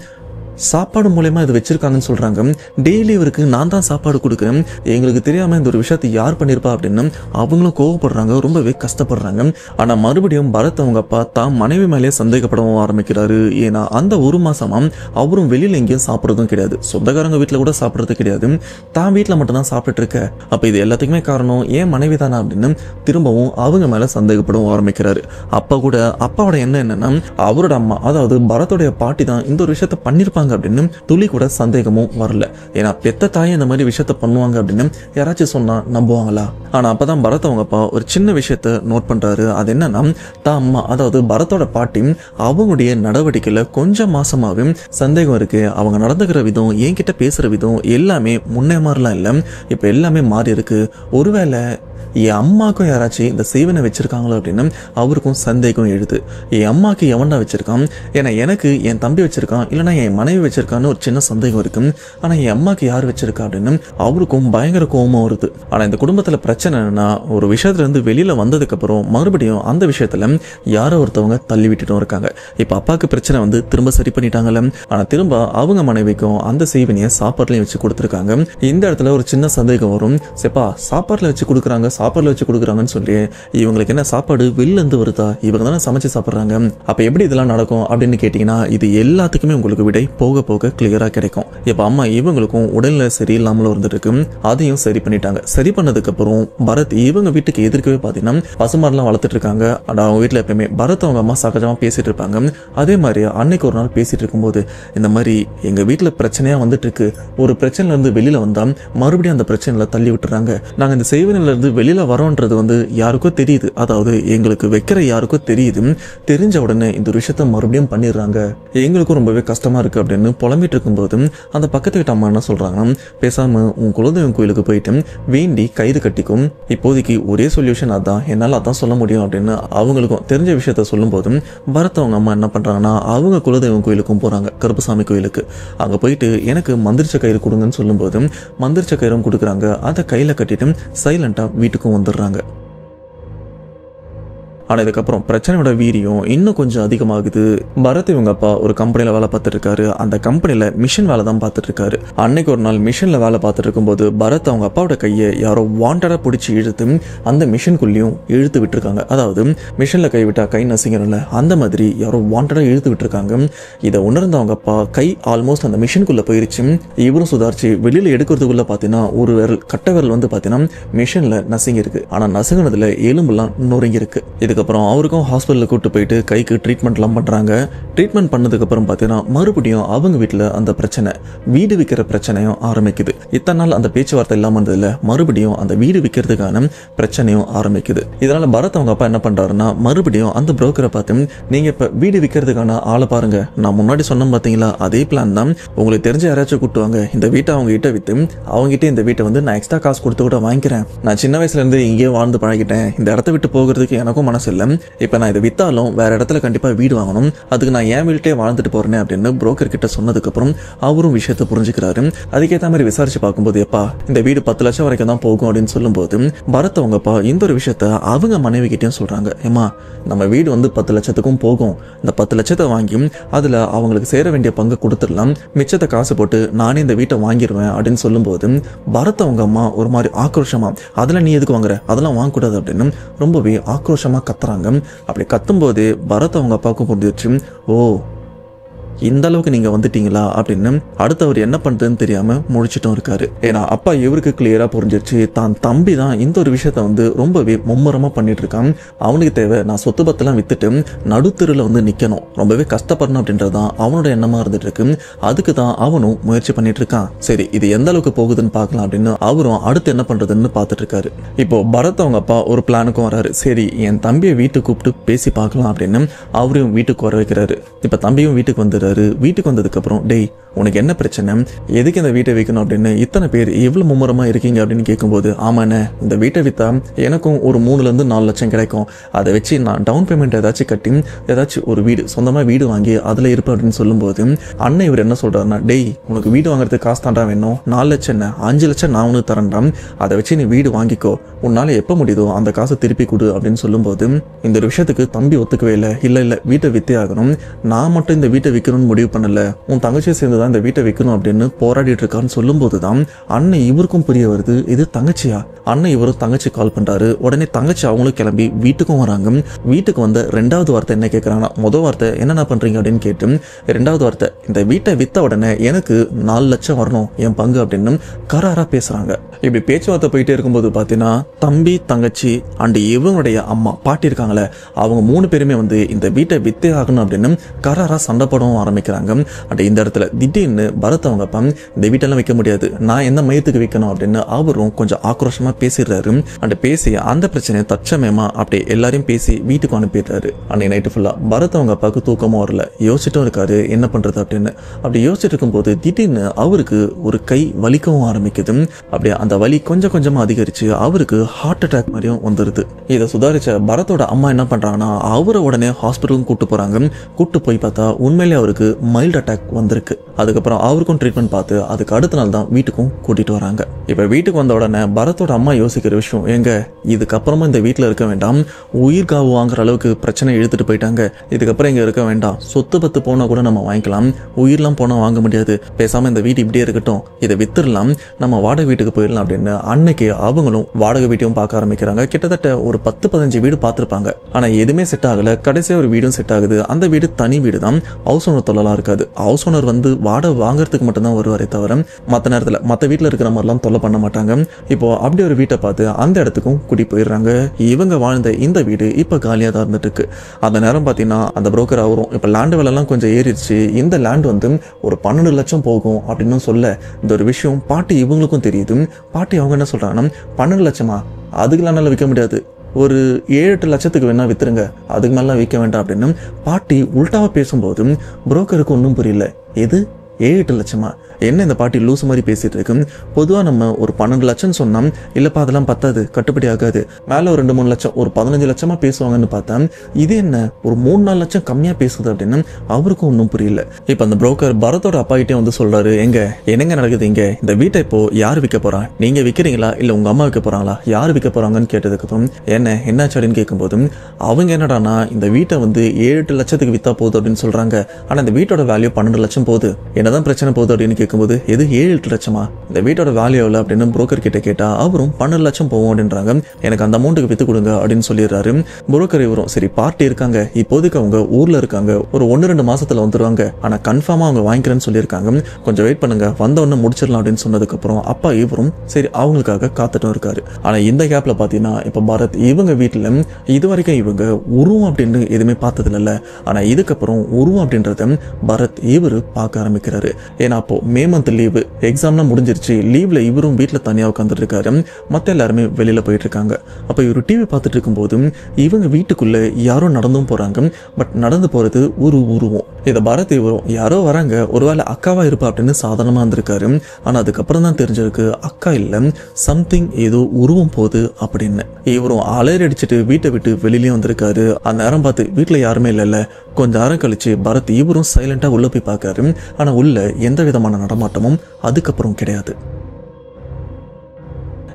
சாப்பாடு மூலமா இது வச்சிருக்காங்கன்னு சொல்றாங்க, டெய்லி இவருக்கு நான் தான் சாப்பாடு கொடுக்குறேன், எங்களுக்கு தெரியாம இந்த ஒரு விஷயத்தை யார் பண்ணிருப்பா அப்படின்னு அவங்களும் கோவப்படுறாங்க, ரொம்பவே கஷ்டப்படுறாங்க. ஆனா மறுபடியும் பரத் அவங்க அப்பா தான் மனைவி மேலேயே சந்தேகப்படவும் ஆரம்பிக்கிறாரு. ஏன்னா அந்த ஒரு மாசமா அவரும் வெளியில எங்கேயும் சாப்பிட்றதும் கிடையாது, சொந்தக்காரங்க வீட்டுல கூட சாப்பிட்றது கிடையாது, தான் வீட்டுல மட்டும் தான் சாப்பிட்டு இருக்க. அப்ப இது எல்லாத்துக்குமே காரணம் ஏன் மனைவி தானா அப்படின்னு திரும்பவும் அவங்க மேல சந்தேகப்படவும் ஆரம்பிக்கிறாரு. அப்ப கூட அப்பாவோட என்னன்னா அவரோட அம்மா, அதாவது பரத்தோடைய பாட்டி தான் இந்த ஒரு விஷயத்த பண்ணிருப்பாங்க அப்படின்னு துளி கூட சந்தேகமும் வரல. ஏன்னா பெத்த தாய் இந்த மாதிரி விஷயத்த பண்ணுவாங்க அப்படின்னு யாராச்சும் சொன்னா நம்புவாங்களா? ஆனா அப்பதான் பரத் அவங்க அப்பா ஒரு சின்ன விஷயத்த நோட் பண்றாரு. அது என்னன்னா, தான் அம்மா, அதாவது பரத்தோட பாட்டி, அவங்களுடைய நடவடிக்கையில கொஞ்சம் மாசமாவே சந்தேகம் இருக்கு, அவங்க நடந்துக்கிற விதம், என்கிட்ட பேசுற விதம் எல்லாமே முன்னே மாதிரிலாம் இல்லை, இப்ப எல்லாமே மாறி இருக்கு, ஒருவேளை என் அம்மாக்கும் யாராச்சும் இந்த செய்வனை வச்சிருக்காங்களோ அப்படின்னு அவருக்கும் சந்தேகம் எழுது. என் அம்மாக்கு எவன்டா வச்சிருக்கான், ஏன்னா எனக்கு என் தம்பி வச்சிருக்கான், இல்லைன்னா என் மனைவி வச்சிருக்கான்னு ஒரு சின்ன சந்தேகம் இருக்கு, ஆனா என் அம்மாக்கு யார் வச்சிருக்கா அப்படின்னு அவருக்கும் பயங்கர கோபமும் வருது. ஆனா இந்த குடும்பத்துல பிரச்சனை என்னன்னா, ஒரு விஷயத்துல இருந்து வெளியில வந்ததுக்கு அப்புறம் மறுபடியும் அந்த விஷயத்துல யாரோ ஒருத்தவங்க தள்ளி விட்டுட்டும் இருக்காங்க. இப்ப அப்பாவுக்கு பிரச்சனை வந்து திரும்ப சரி பண்ணிட்டாங்கல்ல, ஆனா திரும்ப அவங்க மனைவிக்கும் அந்த செய்வனையை சாப்பாட்டுலயும் வச்சு கொடுத்துருக்காங்க. இந்த இடத்துல ஒரு சின்ன சந்தேகம் வரும், செப்பா சாப்பாட்டுல வச்சு கொடுக்குறாங்க, சாப்பாடுல வச்சு கொடுக்குறாங்கன்னு சொல்லி இவங்களுக்கு என்ன சாப்பாடு வெளில இருந்து வருதா, இவங்க தானே சமைச்சு சாப்பிட்றாங்க, அப்ப எப்படி இதெல்லாம் நடக்கும் அப்படின்னு கேட்டீங்கன்னா இது எல்லாத்துக்குமே உங்களுக்கு விடை போக போக கிளியரா கிடைக்கும். இப்ப அம்மா இவங்களுக்கும் உடல்நிலை சரியில்லாமலும் இருந்துருக்கு, அதையும் சரி பண்ணிட்டாங்க. சரி பண்ணதுக்கு அப்புறம் பரத் இவங்க வீட்டுக்கு எதிர்க்கவே பாத்தீங்கன்னா பசுமாடுலாம் வளர்த்துட்டு இருக்காங்க. அவங்க வீட்டுல எப்பயுமே பரத் அவங்க அம்மா சகஜமா பேசிட்டு இருப்பாங்க. அதே மாதிரி அன்னைக்கு ஒரு நாள் பேசிட்டு இருக்கும்போது, இந்த மாதிரி எங்க வீட்டுல பிரச்சனையா வந்துட்டு இருக்கு, ஒரு பிரச்சனைல இருந்து வெளியில வந்தா மறுபடியும் அந்த பிரச்சனைல தள்ளி விட்டுறாங்க, நாங்க இந்த செய்வனில இருந்து வெளியில வரோன்றது வந்து யாருக்கோ தெரியுது, அதாவது எங்களுக்கு வைக்கிற யாருக்கோ தெரியுது, தெரிஞ்ச உடனே இந்த விஷயத்த மறுபடியும் பண்ணிடுறாங்க, எங்களுக்கும் ரொம்பவே கஷ்டமா இருக்கு அப்படின்னு புலம்பிட்டு இருக்கும்போது அந்த பக்கத்து வீட்டு அம்மா என்ன சொல்றாங்கன்னா, பேசாம உன் குலதெய்வம் கோயிலுக்கு போயிட்டு வேண்டி கயிறு கட்டிக்கும், இப்போதைக்கு ஒரே சொல்யூஷன் அதான், என்னால அதான் சொல்ல முடியும் அப்படின்னு அவங்களுக்கும் தெரிஞ்ச விஷயத்த சொல்லும் போது பரத் அவங்க அம்மா என்ன பண்றாங்கன்னா அவங்க குலதெய்வம் கோயிலுக்கும் போறாங்க, கருப்பசாமி கோயிலுக்கு. அங்க போயிட்டு எனக்கு மந்திரிச்ச கயிறு கொடுங்கன்னு சொல்லும் போது மந்திரிச்ச கயிறும் கொடுக்குறாங்க. அதை கையில கட்டிட்டு சைலண்டா வீட்டுக்கும் வந்துடுறாங்க. ஆனால் இதுக்கப்புறம் பிரச்சனையோட வீரியம் இன்னும் கொஞ்சம் அதிகமாகுது. பரத் இவங்க அப்பா ஒரு கம்பெனியில் வேலை பார்த்துட்டு இருக்காரு. அந்த கம்பெனியில் மிஷின் வேலை தான் பார்த்துட்டு இருக்காரு. அன்னைக்கு ஒரு நாள் மிஷினில் வேலை பார்த்துட்டு இருக்கும்போது பரத் அவங்க அப்பாவோட கையை யாரோ வாண்டடாக பிடிச்சி இழுத்து அந்த மிஷின்குள்ளேயும் இழுத்து விட்டுருக்காங்க. அதாவது மிஷினில் கை விட்டா கை நசிங்கணும்ல, அந்த மாதிரி யாரோ வாண்டடாக இழுத்து விட்டுருக்காங்க. இதை உணர்ந்த அவங்க அப்பா கை ஆல்மோஸ்ட் அந்த மிஷின்குள்ளே போயிருச்சு. இவரும் சுதாரிச்சு வெளியில் எடுக்கிறதுக்குள்ள பார்த்தீங்கன்னா ஒரு விரல் கட்ட விரல் வந்து பார்த்தீங்கன்னா மிஷினில் நசுங்கி இருக்கு. ஆனால் நசுங்கினதுல எலும்புலாம் நொறுங்கி இருக்கு. இதுக்கப்புறம் அவருக்கும் ஹாஸ்பிட்டலில் கூட்டு போயிட்டு கைக்கு ட்ரீட்மெண்ட்லாம் பண்ணுறாங்க. ட்ரீட்மெண்ட் பண்ணதுக்கப்புறம் பார்த்தீங்கன்னா மறுபடியும் அவங்க வீட்டில் அந்த பிரச்சனை, வீடு விற்கிற பிரச்சனையும் ஆரம்பிக்குது. இத்தனை நாள் அந்த பேச்சுவார்த்தை இல்லாமல் இருந்ததில்ல, மறுபடியும் அந்த வீடு விற்கிறதுக்கான பிரச்சனையும் ஆரம்பிக்குது. இதனால பரத் அவங்க அப்பா என்ன பண்ணுறாருன்னா மறுபடியும் அந்த புரோக்கரை பார்த்து, நீங்கள் இப்போ வீடு விற்கிறதுக்கான ஆளை பாருங்க, நான் முன்னாடி சொன்னேன் பார்த்தீங்களா அதே பிளான் தான், உங்களுக்கு தெரிஞ்ச யாராச்சும் கூட்டுவாங்க, இந்த வீட்டை அவங்க கிட்ட விற்று அவங்ககிட்ட இந்த வீட்டை வந்து நான் எக்ஸ்ட்ரா காசு கொடுத்து கூட வாங்கிக்கிறேன், நான் சின்ன வயசுலேருந்து இங்கேயே வாழ்ந்து பழகிட்டேன், இந்த இடத்த விட்டு போகிறதுக்கு எனக்கும் மனசு இல்லை, இப்போ நான் இதை வித்தாலும் வேற இடத்துல கண்டிப்பாக வீடு வாங்கணும், அதுக்கு நான் என் வீட்டே வாழ்ந்துட்டு போறேன் அப்படின்னு புரோக்கர் கிட்ட சொன்னதுக்கப்புறம் அவரும் விஷயத்தை புரிஞ்சுக்கிறாரு. அதுக்கேற்ற மாதிரி விசாரிச்சு பார்க்கும்போது, எப்பா இந்த வீடு 10 லட்சம் வரைக்கும் தான் போகும் அப்படின்னு சொல்லும்போது பரத் அவங்கப்பா இந்த ஒரு விஷயத்த அவங்க மனைவி கிட்டேயும் சொல்றாங்க. ஏமா நம்ம வீடு வந்து 10 லட்சத்துக்கும் போகும், இந்த 10 லட்சத்தை வாங்கி அதுல அவங்களுக்கு சேர வேண்டிய பங்கு கொடுத்துடலாம், மிச்சத்தை காசு போட்டு நானே இந்த வீட்டை வாங்கிடுவேன் அப்படின்னு சொல்லும்போது பரத் அவங்க அம்மா ஒரு மாதிரி ஆக்ரோஷமா, அதெல்லாம் நீ எதுக்கு வாங்குற, அதெல்லாம் வாங்கக்கூடாது அப்படின்னு ரொம்பவே ஆக்ரோஷமா கத்துறாங்க. அப்படி கத்தும்போது பரத் அவங்க அப்பாவுக்கும் புரிஞ்சிருச்சு, ஓ இந்த அளவுக்கு நீங்க வந்துட்டீங்களா அப்படின்னு அடுத்தவர் என்ன பண்றதுன்னு தெரியாம முழிச்சிட்டும் இருக்காரு. ஏன்னா அப்பா இவருக்கு கிளியரா புரிஞ்சிருச்சு, தான் தம்பி தான் இந்த ஒரு விஷயத்த வந்து ரொம்பவே மும்முரமா பண்ணிட்டு இருக்கான். அவனுக்கு தேவை நான் சொத்து பத்தெல்லாம் வித்துட்டு நடுத்தெருவில் வந்து நிக்கணும், ரொம்பவே கஷ்டப்படணும் அப்படின்றதுதான் அவனோட எண்ணமா இருந்துட்டு இருக்கு. அதுக்கு தான் அவனும் முயற்சி பண்ணிட்டு இருக்கான். சரி இது எந்த அளவுக்கு போகுதுன்னு பார்க்கலாம் அப்படின்னு அவரும் அடுத்து என்ன பண்றதுன்னு பார்த்துட்டு இருக்காரு. இப்போ பரத் அவங்க அப்பா ஒரு பிளானுக்கும் வராரு. சரி என் தம்பியை வீட்டுக்கு கூப்பிட்டு பேசி பார்க்கலாம் அப்படின்னு அவரையும் வீட்டுக்கு வர வைக்கிறாரு. இப்ப தம்பியும் வீட்டுக்கு வந்துடுறாரு. வீட்டுக்கு வந்ததுக்கு அப்புறம் டேய் உனக்கு என்ன பிரச்சனை, எதுக்கு இந்த வீட்டை விற்கணும் அப்படின்னு இத்தனை பேர் எவ்வளவு மும்முரமா இருக்கீங்க அப்படின்னு கேட்கும்போது, ஆமாண்ணே இந்த வீட்டை வித்தா எனக்கும் ஒரு 3-4 லட்சம் கிடைக்கும், அதை வச்சு நான் டவுன் பேமெண்ட் ஏதாச்சும் கட்டி ஏதாச்சும் ஒரு வீடு சொந்தமாக வீடு வாங்கி அதில் இருப்பேன் அப்படின்னு சொல்லும்போது அண்ணன் இவர் என்ன சொல்றாருன்னா, டேய் உனக்கு வீடு வாங்குறதுக்கு காசு தாண்டா வேணும், 4 லட்சம் என்ன 5 லட்சம் நான் உனக்கு தரேன்டாம், அதை வச்சு நீ வீடு வாங்கிக்கோ, உன்னால எப்போ முடியுதோ அந்த காசை திருப்பி கொடு அப்படின்னு சொல்லும்போது இந்த ஒரு விஷயத்துக்கு தம்பி ஒத்துக்கவே இல்லை. இல்லை வீட்டை வித்தே ஆகணும், நான் மட்டும் இந்த வீட்டை விற்கணும்னு முடிவு பண்ணல, உன் தங்கச்சியை சேர்ந்து தான் இந்த வீட்டை விற்கணும் அப்படின்னு போராடிட்டு இருக்கான்னு சொல்லும்போது தான் அண்ணன் இவருக்கும் புரிய வருது, இது தங்கச்சியா. அண்ணன் இவரும் தங்கச்சி கால் பண்றாரு. உடனே தங்கச்சி அவங்களும் கிளம்பி வீட்டுக்கும் வராங்க. வீட்டுக்கு வந்த 2வது வார்த்தை என்ன கேட்கறாங்கன்னா, முதல் வார்த்தை என்னென்ன பண்றீங்க அப்படின்னு கேட்டு 2வது வார்த்தை இந்த வீட்டை வித்த உடனே எனக்கு 4 லட்சம் வரணும் என் பங்கு அப்படின்னு கராரா பேசுறாங்க. இப்படி பேச்சுவார்த்தை போயிட்டே இருக்கும்போது பாத்தீங்கன்னா தம்பி தங்கச்சி அண்ட் இவங்களுடைய அம்மா பாட்டி இருக்காங்களே அவங்க 3 பேருமே வந்து இந்த வீட்டை வித்தே ஆகணும் அப்படின்னு கராரா சண்டை போடவும் ஆரம்பிக்கிறாங்க. அண்ட் இந்த இடத்துல திடீர்னு பரத் அவங்க அப்பா இந்த வீட்டெல்லாம் விற்க முடியாது, நான் எந்த மையத்துக்கு விற்கணும் அப்படின்னு அவரும் கொஞ்சம் ஆக்ரோஷமா பேசிடுறாரு. அண்ட் பேசி அந்த பிரச்சனையை தற்சமயமா அப்படியே எல்லாரையும் பேசி வீட்டுக்கு அனுப்பிடுறாரு. அன்னைக்கு நைட்டு ஃபுல்லா பரத் அவங்க அப்பாவுக்கு தூக்கமும் வரல, யோசிச்சுட்டும் இருக்காரு என்ன பண்றது அப்படின்னு. அப்படி யோசிச்சுட்டு இருக்கும்போது திடீர்னு அவருக்கு ஒரு கை வலிக்கவும் ஆரம்பிக்குது. அப்படியே அந்த வலி கொஞ்சம் கொஞ்சமா அதிகரிச்சு அவருக்கு ஹார்ட் அட்டாக் மாதிரியும் வந்துருது. இதை சுதாரிச்ச பரத்தோட அம்மா என்ன பண்றாங்கன்னா அவரை உடனே ஹாஸ்பிட்டலுக்கு கூட்டு போறாங்க. கூட்டு போய் பார்த்தா உண்மையிலே அவருக்கு மைல்டு அட்டாக் வந்திருக்கு. அதுக்கப்புறம் அவருக்கும் ட்ரீட்மெண்ட் பார்த்து அதுக்கு அடுத்த நாள் தான் வீட்டுக்கும் கூட்டிட்டு வராங்க. இப்ப வீட்டுக்கு வந்த உடனே பரத்தோட அம்மா யோசிக்கிற விஷயம், எங்க இதுக்கப்புறமா இந்த வீட்டுல இருக்க வேண்டாம், உயிர் காவு வாங்குற அளவுக்கு பிரச்சனை இழுத்துட்டு போயிட்டாங்க, இதுக்கப்புறம் இங்க இருக்க வேண்டாம், சொத்து பத்து போனா கூட நம்ம வாங்கிக்கலாம், உயிர்லாம் போனா வாங்க முடியாது, பேசாம இந்த வீட்டு இப்படியே இருக்கட்டும், இதை வித்துடலாம், நம்ம வாடகை வீட்டுக்கு போயிடலாம் அப்படின்னு அன்னைக்கு அவங்களும் வாடகை வீட்டையும் பார்க்க ஆரம்பிக்கிறாங்க. கிட்டத்தட்ட ஒரு 10-15 வீடு பார்த்திருப்பாங்க. ஆனா எதுவுமே செட் ஆகல. கடைசியா ஒரு வீடும் செட் ஆகுது. அந்த வீடு தனி வீடு தான், ஹவுஸ் ஓனர் தொல்லலாம் இருக்காது. ஹவுஸ் ஓனர் வந்து வாடகை வாங்குறதுக்கு மட்டும்தான் வருவாரே தவிர மற்ற நேரத்துல மற்ற வீட்டுல இருக்கிற மாதிரிலாம் தொல்லை பண்ண மாட்டாங்க. இப்போ அப்படி ஒரு வீட்டை பார்த்து அந்த இடத்துக்கும் குடி போயிடுறாங்க. இவங்க வாழ்ந்த இந்த வீடு இப்ப காலியா தான் இருந்துட்டு இருக்கு. அந்த நேரம் பாத்தீங்கன்னா அந்த புரோக்கர் அவரும் இப்ப லேண்ட் விலைலாம் கொஞ்சம் ஏறிடுச்சு, இந்த லேண்ட் வந்து ஒரு 12 லட்சம் போகும் அப்படின்னு சொல்ல இந்த ஒரு விஷயம் பாட்டி இவங்களுக்கும் தெரியுது. பாட்டி அவங்க என்ன சொல்றாங்கன்னா, 12 லட்சமா அதுக்கெல்லாம் நல்லா விற்க முடியாது, ஒரு 7-8 லட்சத்துக்கு வேணா வித்துருங்க, அதுக்கு மேலாம் விற்க வேண்டாம் அப்படின்னு பாட்டி உல்டாவா பேசும்போது புரோக்கருக்கு ஒன்றும் புரியல. எது 7-8 லட்சமா, என்ன இந்த பாட்டி லூஸ் மாதிரி பேசிட்டு இருக்கு, பொதுவாக நம்ம ஒரு 12 லட்சம் சொன்னோம், இல்லப்பா அதெல்லாம் பத்தாது, கட்டுப்படி ஆகாது, மேலே ஒரு 2-3 லட்சம் ஒரு 15 லட்சமா பேசுவாங்கன்னு பார்த்தா இது என்ன ஒரு 3-4 லட்சம் கம்மியா பேசுது அப்படின்னு அவருக்கும் ஒன்றும் புரியல. இப்போ அந்த புரோக்கர் பரத்தோட அப்பா கிட்டே வந்து சொல்றாரு, என்னங்க நடக்குது இங்க, இந்த வீட்டை இப்போ யார் விற்க போறா, நீங்க விற்கிறீங்களா இல்ல உங்க அம்மா விற்க போறாங்களா, யார் விற்க போறாங்கன்னு கேட்டதுக்கு அப்புறம் என்னாச்சு அப்படின்னு கேட்கும்போது அவங்க என்னடானா இந்த வீட்டை வந்து 7-8 லட்சத்துக்கு வித்தா போகுது அப்படின்னு சொல்றாங்க. ஆனா இந்த வீட்டோட வேல்யூ 12 லட்சம் போகுது, என்னதான் பிரச்சனை போகுது அப்படின்னு கேட்கும்போது எது 7-8 லட்சமா, இந்த வீட்டோட வேல்யூ எவ்வளவு அப்படின்னு புரோக்கர் கிட்ட கேட்டா அவரும் 12 லட்சம் போகும் அப்படின்றாங்க. எனக்கு அந்த அமௌண்ட்டுக்கு வித்து கொடுங்க அப்படின்னு சொல்லிடுறாரு. புரோக்கர் இவரும் சரி பார்ட்டி இருக்காங்க, இப்போதைக்கு அவங்க ஊர்ல இருக்காங்க, ஒரு 1-2 மாசத்துல வந்துருவாங்க, ஆனா கன்ஃபார்மா அவங்க வாங்கிக்கிறேன்னு சொல்லியிருக்காங்க, கொஞ்சம் வெயிட் பண்ணுங்க, வந்த உடனே முடிச்சிடலாம் அப்படின்னு சொன்னதுக்கு அப்புறம் அப்பா இவரும் சரி அவங்களுக்காக காத்துட்டும் இருக்காரு. ஆனா இந்த கேப்ல பாத்தீங்கன்னா இப்ப பரத் இவங்க வீட்டுல இது வரைக்கும் இவங்க உருவம் அப்படின்னு எதுவுமே பார்த்தது இல்ல, ஆனா இதுக்கப்புறம் உருவம் அப்படின்றத பரத் இவரு பார்க்க ஆரம்பிக்கிறாரு. ஏன்னா அப்போ மே மந்த் லீவு, எக்ஸாம்லாம் முடிஞ்சிருச்சு, லீவ்ல இவரும் வீட்டுல தனியா உட்காந்துட்டு இருக்காரு, மத்த எல்லாருமே வெளியில போயிட்டு இருக்காங்க. அப்ப இவரு டிவி பார்த்துட்டு இருக்கும்போது இவங்க வீட்டுக்குள்ள யாரோ நடந்தும் போறாங்க. பட் நடந்து போறது ஒரு உருவம். இதை பரத் இவரும் யாரோ வராங்க, ஒருவேளை அக்காவா இருப்பா அப்படின்னு சாதாரணமா இருந்திருக்காரு. ஆனா அதுக்கப்புறம் தான் தெரிஞ்சிருக்கு அக்கா இல்ல, சம்திங் ஏதோ உருவம் போகுது அப்படின்னு. இவரும் அலறி அடிச்சுட்டு வீட்டை விட்டு வெளியிலயும் வந்திருக்காரு. அந்த நேரம் பார்த்து வீட்டுல யாருமே இல்ல. கொஞ்ச நேரம் கழிச்சு பரத் இவரும் சைலண்டா உள்ள போய் பார்க்காரு. ஆனா உள்ள எந்த விதமான நடமாட்டமும் அதுக்கப்புறம் கிடையாது.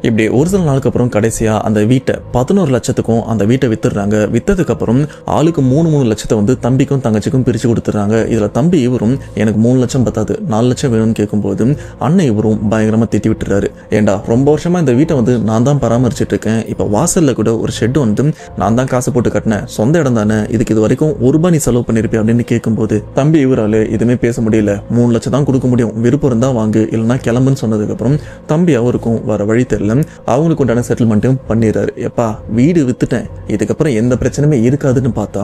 இப்படி ஒரு சில நாளுக்கு அப்புறம் கடைசியா அந்த வீட்டை 11 லட்சத்துக்கும் அந்த வீட்டை வித்துடுறாங்க. வித்ததுக்கு அப்புறம் ஆளுக்கு 3 லட்சத்தை வந்து தம்பிக்கும் தங்கச்சிக்கும் பிரிச்சு கொடுத்துறாங்க. இதுல தம்பி இவரும் எனக்கு 3 லட்சம் பத்தாது 4 லட்சம் வேணும்னு கேட்கும்போது அண்ணன் இவரும் பயங்கரமா திட்டி விட்டுறாரு. ஏண்டா ரொம்ப வருஷமா இந்த வீட்டை வந்து நான் தான் பராமரிச்சுட்டு இருக்கேன், இப்ப வாசல்ல கூட ஒரு ஷெட் வந்து நான் தான் காசு போட்டு கட்டினேன், சொந்த இடம் தானே, இதுக்கு இது வரைக்கும் ₹1 நீ செலவு பண்ணிருப்பேன் அப்படின்னு கேட்கும்போது தம்பி இவரால எதுவுமே பேச முடியல. 3 லட்சம் தான் கொடுக்க முடியும், விருப்பம் இருந்தா வாங்கு இல்லைன்னா கிளம்புன்னு சொன்னதுக்கு அப்புறம் தம்பி அவருக்கும் வர வழி தெரியல, அவங்களுக்கு உண்டான செட்டில்மெண்ட்டும் பண்ணிடுறாரு. எப்பா வீடு வித்துட்டேன், இதுக்கப்புறம் எந்த பிரச்சனையுமே இருக்காதுன்னு பார்த்தா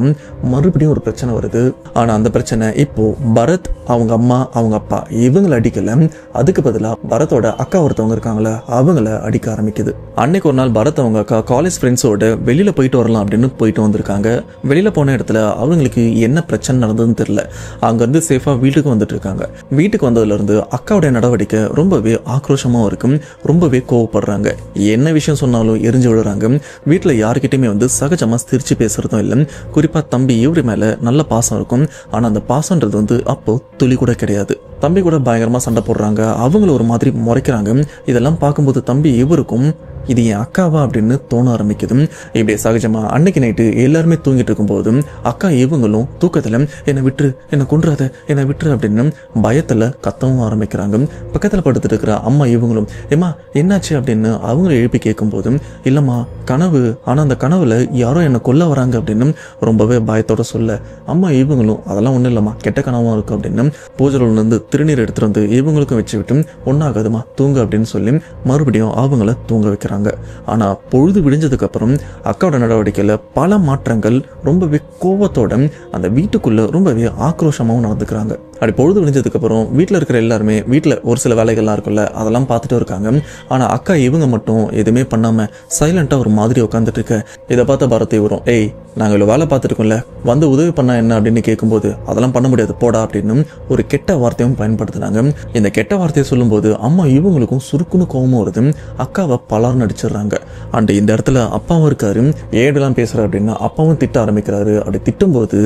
மறுபடியும் ஒரு பிரச்சனை வருது. ஆனா அந்த பிரச்சனை இப்போ பரத் அவங்க அம்மா அவங்க அப்பா இவங்களை அடிக்கல, அதுக்கு பதிலாக பரத்தோட அக்கா ஒருத்தவங்க இருக்காங்களே அவங்கள அடிக்க ஆரம்பிக்குது. அன்னைக்கு ஒரு நாள் பரத் அவங்க அக்கா காலேஜ் ஃப்ரெண்ட்ஸோட வெளியில போயிட்டு வரலாம் அப்படின்னு போயிட்டு வந்திருக்காங்க. வெளியில போன இடத்துல அவங்களுக்கு என்ன பிரச்சனை நடந்ததுன்னு தெரியல. அங்க இருந்து சேஃபா வீட்டுக்கு வந்துட்டு இருக்காங்க. வீட்டுக்கு வந்ததுல இருந்து அக்காவுடைய நடவடிக்கை ரொம்பவே ஆக்ரோஷமா இருக்கும், ரொம்பவே கோவப்படுறாங்க. என்ன விஷயம் சொன்னாலும் எரிஞ்சு விடுறாங்க. வீட்டுல யாருக்கிட்டையுமே வந்து சகஜமா சிரிச்சு பேசுறதும் இல்லை. குறிப்பா தம்பி இவரு மேல நல்ல பாசம் இருக்கும், ஆனா அந்த பாசம்ன்றது வந்து அப்போ துளி கூட கிடையாது. தம்பி கூட பயங்கரமா சண்டை போடுறாங்க, அவங்கள ஒரு மாதிரி முறைக்கிறாங்க. இதெல்லாம் பார்க்கும்போது தம்பி இவருக்கும் இது என் அக்காவா அப்படின்னு தோண ஆரம்பிக்குது. இப்படி சகஜமா அன்னைக்கு நைட்டு எல்லாருமே தூங்கிட்டு இருக்கும்போது அக்கா இவங்களும் தூக்கத்துல என்னை விட்டுரு, என்னை கொன்றாத, என்னை விட்டுரு அப்படின்னு பயத்துல கத்தவும் ஆரம்பிக்கிறாங்க. பக்கத்துல படுத்துட்டு இருக்கிற அம்மா இவங்களும் ஏமா என்னாச்சு அப்படின்னு அவங்களை எழுப்பி கேட்கும்போது இல்லம்மா கனவு, ஆனா அந்த கனவுல யாரோ என்னை கொல்ல வராங்க அப்படின்னு ரொம்பவே பயத்தோட சொல்ல அம்மா இவங்களும் அதெல்லாம் ஒண்ணும் இல்லம்மா கெட்ட கனவா இருக்கும் அப்படின்னு பூஜைல இருந்து திருநீர் எடுத்துட்டு வந்து இவங்களுக்கும் வச்சு விட்டு ஒன்னாகாதுமா தூங்க அப்படின்னு சொல்லி மறுபடியும் அவங்கள தூங்க வைக்கிறாங்க. ஆனா பொழுது விடிஞ்சதுக்கு அப்புறம் அக்காவோட நடவடிக்கையில பல மாற்றங்கள், ரொம்பவே கோவத்தோட அந்த வீட்டுக்குள்ள ரொம்பவே ஆக்ரோஷமாவும் நடந்துக்கிறாங்க. அப்படி பொழுது விடிஞ்சதுக்கு அப்புறம் வீட்டில் இருக்கிற எல்லாருமே வீட்டில் ஒரு சில வேலைகள்லாம் இருக்குல்ல அதெல்லாம் பார்த்துட்டு இருக்காங்க. ஆனா அக்கா இவங்க மட்டும் எதுவுமே பண்ணாம சைலண்டா ஒரு மாதிரி உட்காந்துட்டு இருக்க. இதை பார்த்த பாரதி வரும், ஏய் நாங்கள் இவ்வளோ வேலை பார்த்துருக்கோம்ல வந்து உதவி பண்ணா என்ன அப்படின்னு கேட்கும்போது அதெல்லாம் பண்ண முடியாது போடா அப்படின்னு ஒரு கெட்ட வார்த்தையும் பயன்படுத்தினாங்க. இந்த கெட்ட வார்த்தையை சொல்லும்போது அம்மா இவங்களுக்கும் சுருக்குன்னு கோவமும் வருது. அக்காவை பலார்னு அடிச்சிடுறாங்க. அண்ட் இந்த இடத்துல அப்பாவும் இருக்காரு, ஏடெல்லாம் பேசுறாரு அப்படின்னா அப்பாவும் திட்ட ஆரம்பிக்கிறாரு. அப்படி திட்டும்போது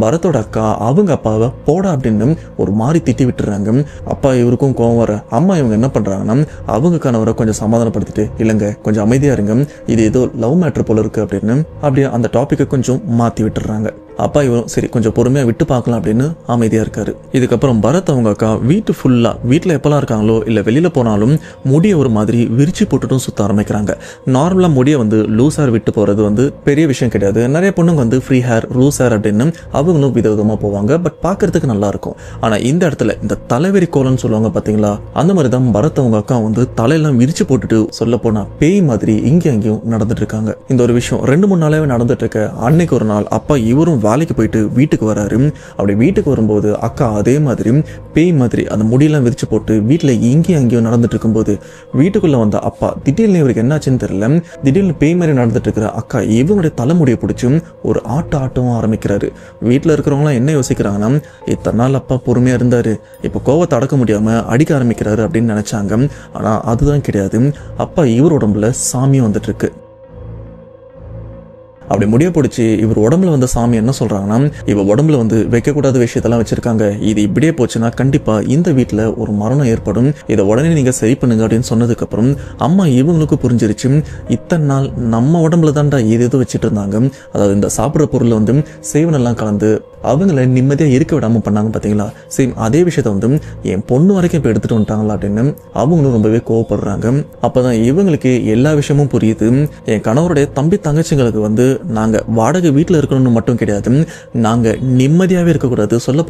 பரத்தோட அக்கா அவங்க அப்பாவை போடா அப்படின்னு ஒரு மாதிரி திட்டி விட்டுறாங்க. அப்பா இவருக்கும் கோவம் வர அம்மா இவங்க என்ன பண்றாங்கன்னா அவங்க கணவரை கொஞ்சம் சமாதானப்படுத்திட்டு இல்லைங்க கொஞ்சம் அமைதியா இருங்க, இது ஏதோ லவ் மேட்டர் போல இருக்கு அப்படின்னு அப்படியே அந்த டாபிக்கை கொஞ்சம் மாத்தி விட்டுறாங்க. அப்பா இவரும் சரி கொஞ்சம் பொறுமையா விட்டு பார்க்கலாம் அப்படின்னு அமைதியா இருக்காரு. இதுக்கப்புறம் பரத் அவங்க அக்கா வீட்டுல எப்பெல்லாம் இருக்காங்களோ இல்ல வெளியில போனாலும் முடிய ஒரு மாதிரி விரிச்சு போட்டுட்டும் சுத்த ஆரம்பிக்கிறாங்க. நார்மலா முடிய வந்து லூஸ் ஹேர் விட்டு போறது வந்து பெரிய விஷயம் கிடையாது. நிறைய பொண்ணுங்க வந்து ஃப்ரீ ஹேர் லூஸ் ஹேர் அப்படின்னு அவங்களும் விதவிதமா போவாங்க. பட் பாக்குறதுக்கு நல்லா இருக்கும். ஆனா இந்த இடத்துல இந்த தலைவெறி கோலன்னு சொல்லுவாங்க பாத்தீங்களா, அந்த மாதிரிதான் பரத் அவங்க அக்கா வந்து தலையெல்லாம் விரிச்சு போட்டுட்டு சொல்ல போனா பேய் மாதிரி இங்க அங்கேயும் நடந்துட்டு இருக்காங்க. இந்த ஒரு விஷயம் 2-3 நாளாவே நடந்துட்டு இருக்க. அன்னைக்கு ஒரு நாள் அப்பா இவரும் வேலைக்கு போயிட்டு வீட்டுக்கு வராரு. அப்படி வீட்டுக்கு வரும்போது அக்கா அதே மாதிரி பேய் மாதிரி அந்த முடியெல்லாம் விரிச்சு போட்டு வீட்டுல இங்கேயும் அங்கேயும் நடந்துட்டு இருக்கும்போது வீட்டுக்குள்ள வந்த அப்பா திடீர்னு இவருக்கு என்னாச்சுன்னு தெரியல, திடீர்னு பேய் மாதிரி நடந்துட்டு இருக்கிற அக்கா இவங்களுடைய தலைமுடியை பிடிச்சி ஒரு ஆட்டவும் ஆரம்பிக்கிறாரு. வீட்டுல இருக்கிறவங்களாம் என்ன யோசிக்கிறாங்கன்னா இத்தனை நாள் அப்பா பொறுமையா இருந்தாரு, இப்ப கோவத்தை அடக்க முடியாம அடிக்க ஆரம்பிக்கிறாரு அப்படின்னு நினைச்சாங்க. ஆனா அதுதான் கிடையாது, அப்பா இவர் உடம்புல சாமியும் வந்துட்டு இருக்கு. அப்படி முடிய பிடிச்சி இவர் உடம்புல வந்த சாமி என்ன சொல்றாங்கன்னா இவ உடம்புல வந்து வைக்கக்கூடாத விஷயத்தெல்லாம் வச்சிருக்காங்க, இது இப்படியே போச்சுன்னா கண்டிப்பா இந்த வீட்டுல ஒரு மரணம் ஏற்படும், இதை உடனே நீங்க சரி பண்ணுங்க அப்படின்னு சொன்னதுக்கு அப்புறம் அம்மா இவங்களுக்கு புரிஞ்சிருச்சு இத்தனை நாள் நம்ம உடம்புல தான்டா ஏதேதோ வச்சுட்டு இருந்தாங்க. அதாவது இந்த சாப்பிட்ற பொருள் வந்து சேவனெல்லாம் கலந்து அவங்கள நிம்மதியா இருக்க விடாம பண்ணாங்க பாத்தீங்களா, சேம் அதே விஷயத்த வந்து என் பொண்ணு வரைக்கும் இப்ப எடுத்துட்டு வந்துட்டாங்களா அப்படின்னு அவங்களும் ரொம்பவே கோவப்படுறாங்க. அப்பதான் இவங்களுக்கு எல்லா விஷயமும் புரியுது. என் கணவருடைய தம்பி தங்கச்சிங்களுக்கு வந்து நாங்க வாடகை வீட்டுல இருக்கணும்னு மட்டும் கிடையாது, நாங்க நிம்மதியாவே இருக்கக்கூடாது, சொல்ல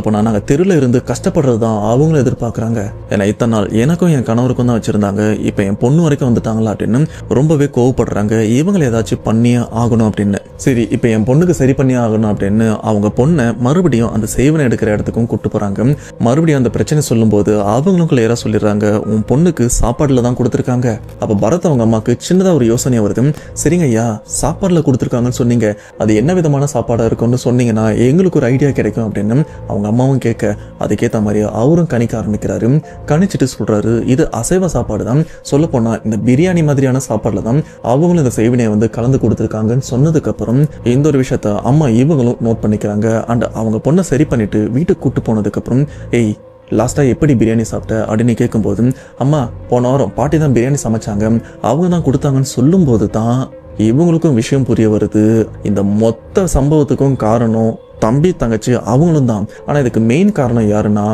போனா நாங்க தெருல இருந்து கஷ்டப்படுறது தான் அவங்களும் எதிர்பார்க்கறாங்க. ஏன்னா இத்தனை நாள் எனக்கும் என் கணவருக்கும் தான் வச்சிருந்தாங்க, இப்ப என் பொண்ணு வரைக்கும் வந்துட்டாங்களா அப்படின்னு ரொம்பவே கோவப்படுறாங்க. இவங்களை ஏதாச்சும் பண்ணியே ஆகணும் அப்படின்னு. சரி இப்ப என் பொண்ணுக்கு சரி பண்ணி ஆகணும் அப்படின்னு அவங்க பொண்ணை மறுபடியும் அந்த சேவனை எடுக்கிற இடத்துக்கும் கூட்டு போறாங்க. மறுபடியும் அந்த பிரச்சனை சொல்லும் போது அவங்களும் கிளியரா சொல்லிடுறாங்க உன் பொண்ணுக்கு சாப்பாடுல தான் கொடுத்துருக்காங்க. அப்ப பரத் அவங்க அம்மாக்கு சின்னதா ஒரு யோசனை வருது, சரிங்க ஐயா சாப்பாடுல கொடுத்துருக்காங்கன்னு சொன்னீங்க, அது என்ன விதமான சாப்பாடா இருக்கும்னு சொன்னீங்கன்னா எங்களுக்கு ஒரு ஐடியா கிடைக்கும் அப்படின்னு அவங்க அம்மாவும் கேட்க அதுக்கேற்ற மாதிரி அவரும் கணிக்க ஆரம்பிக்கிறாரு. கணிச்சிட்டு சொல்றாரு இது அசைவ சாப்பாடு தான், சொல்ல போனா இந்த பிரியாணி மாதிரியான சாப்பாடுல தான் அவங்களும் இந்த சேவனையை வந்து கலந்து கொடுத்துருக்காங்கன்னு சொன்னதுக்கு அப்புறம் இந்த ஒரு விஷயத்த அம்மா இவங்களும் நோட் பண்ணிக்கிறாங்க. அண்ட் அவங்க பொண்ணை சரி பண்ணிட்டு வீட்டுக்கு கூட்டு போனதுக்கு அப்புறம் ஏய் லாஸ்ட்டாக எப்படி பிரியாணி சாப்பிட்ட அப்படின்னு கேட்கும்போது, அம்மா போன வாரம் பாட்டி தான் பிரியாணி சமைச்சாங்க, அவங்க தான் கொடுத்தாங்கன்னு சொல்லும்போது தான் இவங்களுக்கும் விஷயம் புரிய வருது. இந்த மொத்த சம்பவத்துக்கும் காரணம் தம்பி தங்கச்சி அவங்களும் தான். ஆனால் இதுக்கு மெயின் காரணம் யாருன்னா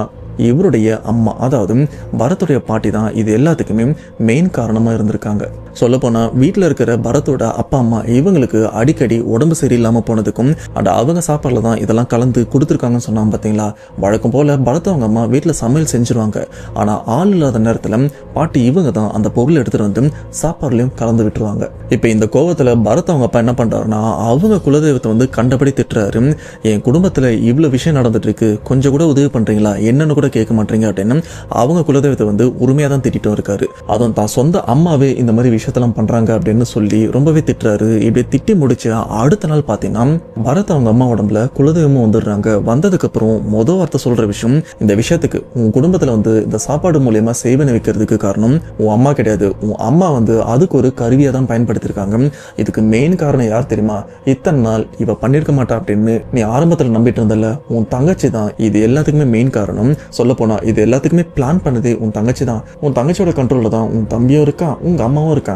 இவருடைய அம்மா, அதாவது பரத்துடைய பாட்டி தான் இது எல்லாத்துக்குமே மெயின் காரணமாக இருந்திருக்காங்க. சொல்லப்போனால் வீட்டில் இருக்கிற பரத்தோட அப்பா அம்மா இவங்களுக்கு அடிக்கடி உடம்பு சரியில்லாமல் போனதுக்கும் அண்ட் அவங்க சாப்பாடில் தான் இதெல்லாம் கலந்து கொடுத்துருக்காங்கன்னு சொன்னாங்க பார்த்தீங்களா. வழக்கம் போல் பரத் அவங்க அம்மா வீட்டில் சமையல் செஞ்சுருவாங்க. ஆனால் ஆள் இல்லாத நேரத்தில் பாட்டி இவங்க தான் அந்த பொருளை எடுத்துகிட்டு வந்து சாப்பாடுலையும் கலந்து விட்டுருவாங்க. இப்போ இந்த கோவத்தில் பரத் அவங்க அப்பா என்ன பண்ணுறாருன்னா அவங்க குலதெய்வத்தை வந்து கண்டபடி திட்டுறாரு. என் குடும்பத்தில் இவ்வளோ விஷயம் நடந்துட்டு இருக்கு, கொஞ்சம் கூட உதவி பண்ணுறீங்களா, என்னன்னு கூட கேட்க மாட்டீங்க அப்படின்னு அவங்க குலதெய்வத்தை வந்து உரிமையாக தான் திட்டிட்டும் இருக்காரு. அதுவும் தான் சொந்த அம்மாவே இந்த மாதிரி விஷயத்தெல்லாம் பண்றாங்க அப்படின்னு சொல்லி ரொம்பவே திட்டுறாரு. இப்படி திட்டி முடிச்சு அடுத்த நாள் பார்த்தீங்கன்னா பரத் அவங்க அம்மா உடம்புல குலதெய்வமும் வந்துடுறாங்க. வந்ததுக்கு அப்புறம் மொதல் வார்த்தை சொல்ற விஷயம், இந்த விஷயத்துக்கு உன் குடும்பத்துல வந்து இந்த சாப்பாடு மூலியமா செய்வனை வைக்கிறதுக்கு காரணம் உன் அம்மா கிடையாது, உன் அம்மா வந்து அதுக்கு ஒரு கருவியை தான் பயன்படுத்திருக்காங்க. இதுக்கு மெயின் காரணம் யார் தெரியுமா, இத்தனை நாள் இவ பண்ணிருக்க மாட்டா அப்படின்னு நீ ஆரம்பத்தில் நம்பிட்டு இருந்தல, உன் தங்கச்சி தான் இது எல்லாத்துக்குமே மெயின் காரணம். சொல்ல போனா இது எல்லாத்துக்குமே பிளான் பண்ணதே உன் தங்கச்சி தான். உன் தங்கச்சியோட கண்ட்ரோல்ல தான் உன் தம்பியும் இருக்கா, உங்க அம்மாவும் இருக்காங்க.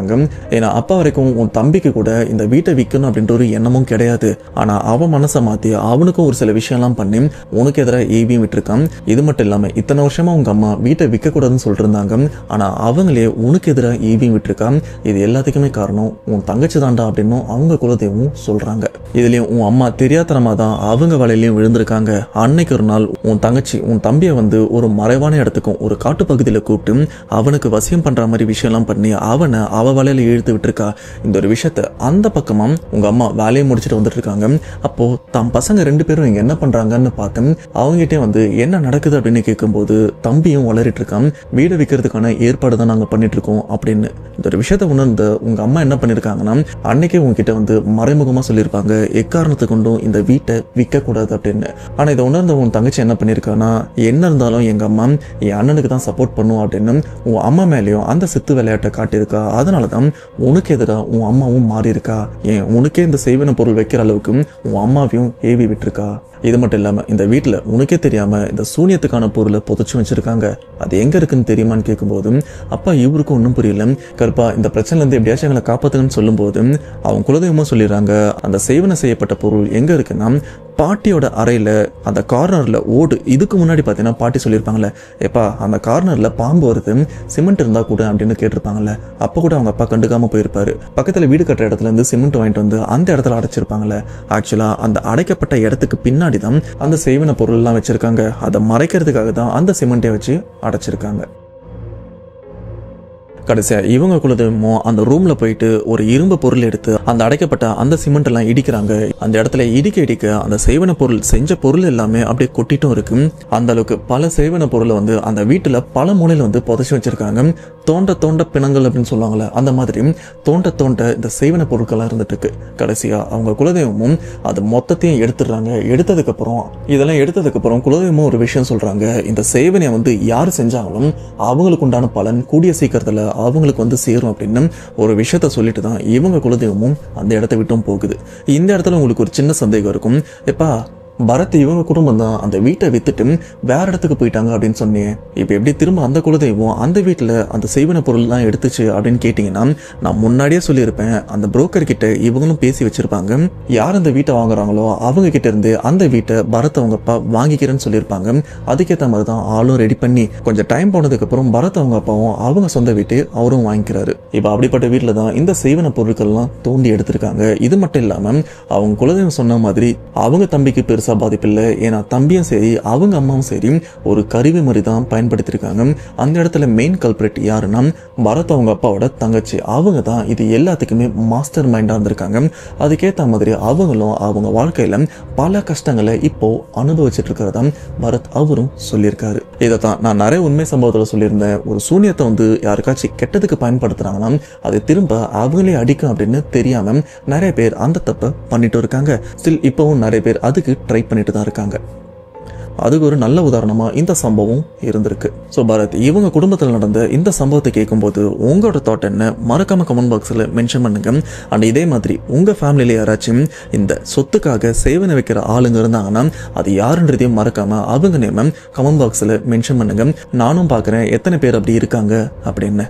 ஏன்னா அப்பா வரைக்கும் உன் தம்பிக்கு கூட இந்த வீட்டை விற்கணும் அப்படின்ற ஒரு எண்ணமும் கிடையாது. ஆனா அவன் மனசை மாத்தி அவனுக்கும் ஒரு சில விஷயம்லாம் பண்ணி உனக்கு எதிராக ஏவியும் விட்டுருக்கான். இது மட்டும் இல்லாம இத்தனை வருஷமா உங்க அம்மா வீட்டை விற்க கூடாதுன்னு சொல்லிட்டு இருந்தாங்க. ஆனா அவங்களே உனக்கு எதிராக ஏவியும் விட்டுருக்கான். இது எல்லாத்துக்குமே காரணம் உன் தங்கச்சி தாண்டா அப்படின்னு அவங்க குலதெய்வம் சொல்றாங்க. இதுலயும் உன் அம்மா தெரியாதனமா தான் அவங்க வலையிலையும் விழுந்திருக்காங்க. அன்னைக்கு ஒரு நாள் உன் தங்கச்சி உன் தம்பியை வந்து ஒரு மறைவான இடத்துக்கும் ஒரு காட்டு பகுதியில் கூப்பிட்டு அவனுக்கு வசியம் பண்ற மாதிரி விஷயம்லாம் பண்ணி அவனை அவ வலையில இழுத்து விட்டுருக்கா. இந்த ஒரு விஷயத்த அந்த பக்கமா உங்க அம்மா வேலையை முடிச்சுட்டு வந்துட்டு இருக்காங்க. அப்போ தம் பசங்க 2 பேரும் இங்க என்ன பண்றாங்கன்னு பார்த்து அவங்ககிட்டே வந்து என்ன நடக்குது அப்படின்னு கேட்கும்போது தம்பியும் வளரிட்டு இருக்கான். வீடு விற்கிறதுக்கான ஏற்பாடு தான் நாங்க பண்ணிட்டு இருக்கோம் அப்படின்னு. இந்த ஒரு விஷயத்த உணர்ந்து உங்க அம்மா என்ன பண்ணிருக்காங்கன்னா அன்னைக்கே உங்ககிட்ட வந்து மறைமுகமா சொல்லியிருப்பாங்க, எக்காரணத்தை கொண்டும் இந்த வீட்டை விற்க கூடாது அப்படின்னு. ஆனா இதை உணர்ந்த உன் தங்கச்சி என்ன பண்ணிருக்கானா, என்ன இருந்தாலும் எங்க அம்மா என் அண்ணனுக்கு தான் சப்போர்ட் பண்ணும் அப்படின்னு உன் அம்மா மேலேயும் அந்த சித்து விளையாட்டை காட்டியிருக்கா. அதனாலதான் உனக்கு எதிராக உன் அம்மாவும் மாறி இருக்கா. ஏன் உனக்கே இந்த செய்வன பொருள் வைக்கிற அளவுக்கு உன் அம்மாவையும் ஏவி விட்டுருக்கா. இது மட்டும் இல்லாம இந்த வீட்டுல உனக்கே தெரியாம இந்த சூனியத்துக்கான பொருளை புதைச்சு வச்சிருக்காங்க. அது எங்க இருக்குன்னு தெரியுமான்னு கேட்கும்போது அப்பா இவருக்கும் ஒன்றும் புரியல. கருப்பா இந்த பிரச்சனைல இருந்து எப்படியாச்சும் எங்களை காப்பாத்துங்கன்னு சொல்லும் போது அவங்க குலதெய்வமா சொல்லிடுறாங்க, அந்த செய்வனை செய்யப்பட்ட பொருள் எங்க இருக்குன்னா பாட்டியோட அறையில அந்த கார்னர்ல ஓடு. இதுக்கு முன்னாடி பாத்தீங்கன்னா பாட்டி சொல்லியிருப்பாங்கல்ல, எப்பா அந்த கார்னர்ல பாம்பு வருது, சிமெண்ட் இருந்தா கூட அப்படின்னு கேட்டிருப்பாங்கல்ல. அப்ப கூட அவங்க அப்பா கண்டுக்காம போயிருப்பாரு. பக்கத்துல வீடு கட்டுற இடத்துல இருந்து சிமெண்ட் வாங்கிட்டு வந்து அந்த இடத்துல அடைச்சிருப்பாங்கல்ல. ஆக்சுவலா அந்த அடைக்கப்பட்ட இடத்துக்கு பின்னாடி தான் அந்த செய்வன பொருள் எல்லாம் வச்சிருக்காங்க. அதை மறைக்கிறதுக்காக தான் அந்த சிமெண்ட்டை வச்சு அடைச்சிருக்காங்க. கடைசியா இவங்க குலதெய்வமும் அந்த ரூம்ல போயிட்டு ஒரு இரும்பு பொருள் எடுத்து அந்த அடைக்கப்பட்ட அந்த சிமெண்ட் எல்லாம் இடிக்கிறாங்க. அந்த இடத்துல இடிக்க அந்த செய்வன பொருள் செஞ்ச பொருள் எல்லாமே அப்படியே கொட்டிட்டும் இருக்கு. அந்த அளவுக்கு பல செய்வன பொருளை வந்து அந்த வீட்டுல பல மூலையில வந்து புதைச்சு வச்சிருக்காங்க. தோண்ட பிணங்கள் அப்படின்னு சொல்லுவாங்கல்ல, அந்த மாதிரி தோண்ட இந்த செய்வன பொருட்கள்லாம் இருந்துட்டு இருக்கு. கடைசியா அவங்க குலதெய்வமும் அது மொத்தத்தையும் எடுத்துடுறாங்க. இதெல்லாம் எடுத்ததுக்கு அப்புறம் குலதெய்வமும் ஒரு விஷயம் சொல்றாங்க, இந்த செய்வனையை வந்து யாரு செஞ்சாங்களும் அவங்களுக்கு உண்டான பலன் கூடிய சீக்கிரத்துல அவங்களுக்கு வந்து சேரும் அப்படின்னு ஒரு விஷயத்த சொல்லிட்டு தான் இவங்க குலதெய்வமும் அந்த இடத்த விட்டும் போகுது. இந்த இடத்துல உங்களுக்கு ஒரு சின்ன சந்தேகம் இருக்கும், எப்பா பரத் இவங்க குடும்பம் தான் அந்த வீட்டை வித்துட்டு வேற இடத்துக்கு போயிட்டாங்க அப்படின்னு சொன்னேன், இப்போ எப்படி திரும்ப அந்த குலதெய்வம் அந்த வீட்டில் அந்த செய்வன பொருள்லாம் எடுத்துச்சு அப்படின்னு கேட்டிங்கன்னா நான் முன்னாடியே சொல்லியிருப்பேன், அந்த புரோக்கர் கிட்ட இவங்களும் பேசி வச்சிருப்பாங்க. யார் அந்த வீட்டை வாங்குறாங்களோ அவங்க கிட்ட இருந்து அந்த வீட்டை பரத் அவங்க அப்பா வாங்கிக்கிறேன்னு சொல்லியிருப்பாங்க. அதுக்கேற்ற மாதிரி தான் ஆளும் ரெடி பண்ணி கொஞ்சம் டைம் போனதுக்கு அப்புறம் பரத் அவங்க அப்பாவும் அவங்க சொந்த வீட்டை அவரும் வாங்கிக்கிறாரு. இப்போ அப்படிப்பட்ட வீட்டில் தான் இந்த செய்வன பொருட்கள்லாம் தோண்டி எடுத்திருக்காங்க. இது மட்டும் இல்லாமல் அவங்க குலதெய்வம் சொன்ன மாதிரி அவங்க தம்பிக்கு பெருசா பாதிப்பில்லை. ஏன்னா தம்பியும் சரி அவங்க அம்மாவும் சரி ஒரு கருவி மாதிரி தான் பயன்படுத்திருக்காங்க. அந்த இடத்துல மெயின் கல்பிரேட் யாருன்னா பரத் அவங்க அப்பாவோட தங்கச்சி. அவங்க தான் இது எல்லாத்துக்குமே மாஸ்டர் மைண்டா இருந்திருக்காங்க. அதுக்கேற்ற மாதிரி அவங்களும் அவங்க வாழ்க்கையில பல கஷ்டங்களை இப்போ அனுபவிச்சுட்டு இருக்கிறதா பரத் அவரும் சொல்லியிருக்காரு. இதைத்தான் நான் நிறைய உண்மை சம்பவத்தில் சொல்லியிருந்தேன், ஒரு சூனியத்தை வந்து யாருக்காச்சும் கெட்டதுக்கு பயன்படுத்துறாங்கன்னா அது திரும்ப அவங்களே அடிக்கும் அப்படின்னு தெரியாம நிறைய பேர் அந்த தப்பை பண்ணிட்டு இருக்காங்க. ஸ்டில் இப்பவும் நிறைய பேர் அதுக்கு ட்ரை பண்ணிட்டு தான் இருக்காங்க. அதுக்கு ஒரு நல்ல உதாரணமா இந்த சம்பவம் இருந்திருக்கு. ஸோ பரத், இவங்க குடும்பத்தில் நடந்த இந்த சம்பவத்தை கேட்கும்போது உங்களோட தாட் என்ன மறக்காம கமெண்ட் பாக்ஸில் மென்ஷன் பண்ணுங்க. அண்ட் இதே மாதிரி உங்க ஃபேமிலியில யாராச்சும் இந்த சொத்துக்காக சேவனை வைக்கிற ஆளுங்க இருந்தாங்கன்னா அது யாருன்றதையும் மறக்காம அவங்க நேம கமெண்ட் பாக்ஸில் மென்ஷன் பண்ணுங்க. நானும் பார்க்குறேன் எத்தனை பேர் அப்படி இருக்காங்க அப்படின்னு.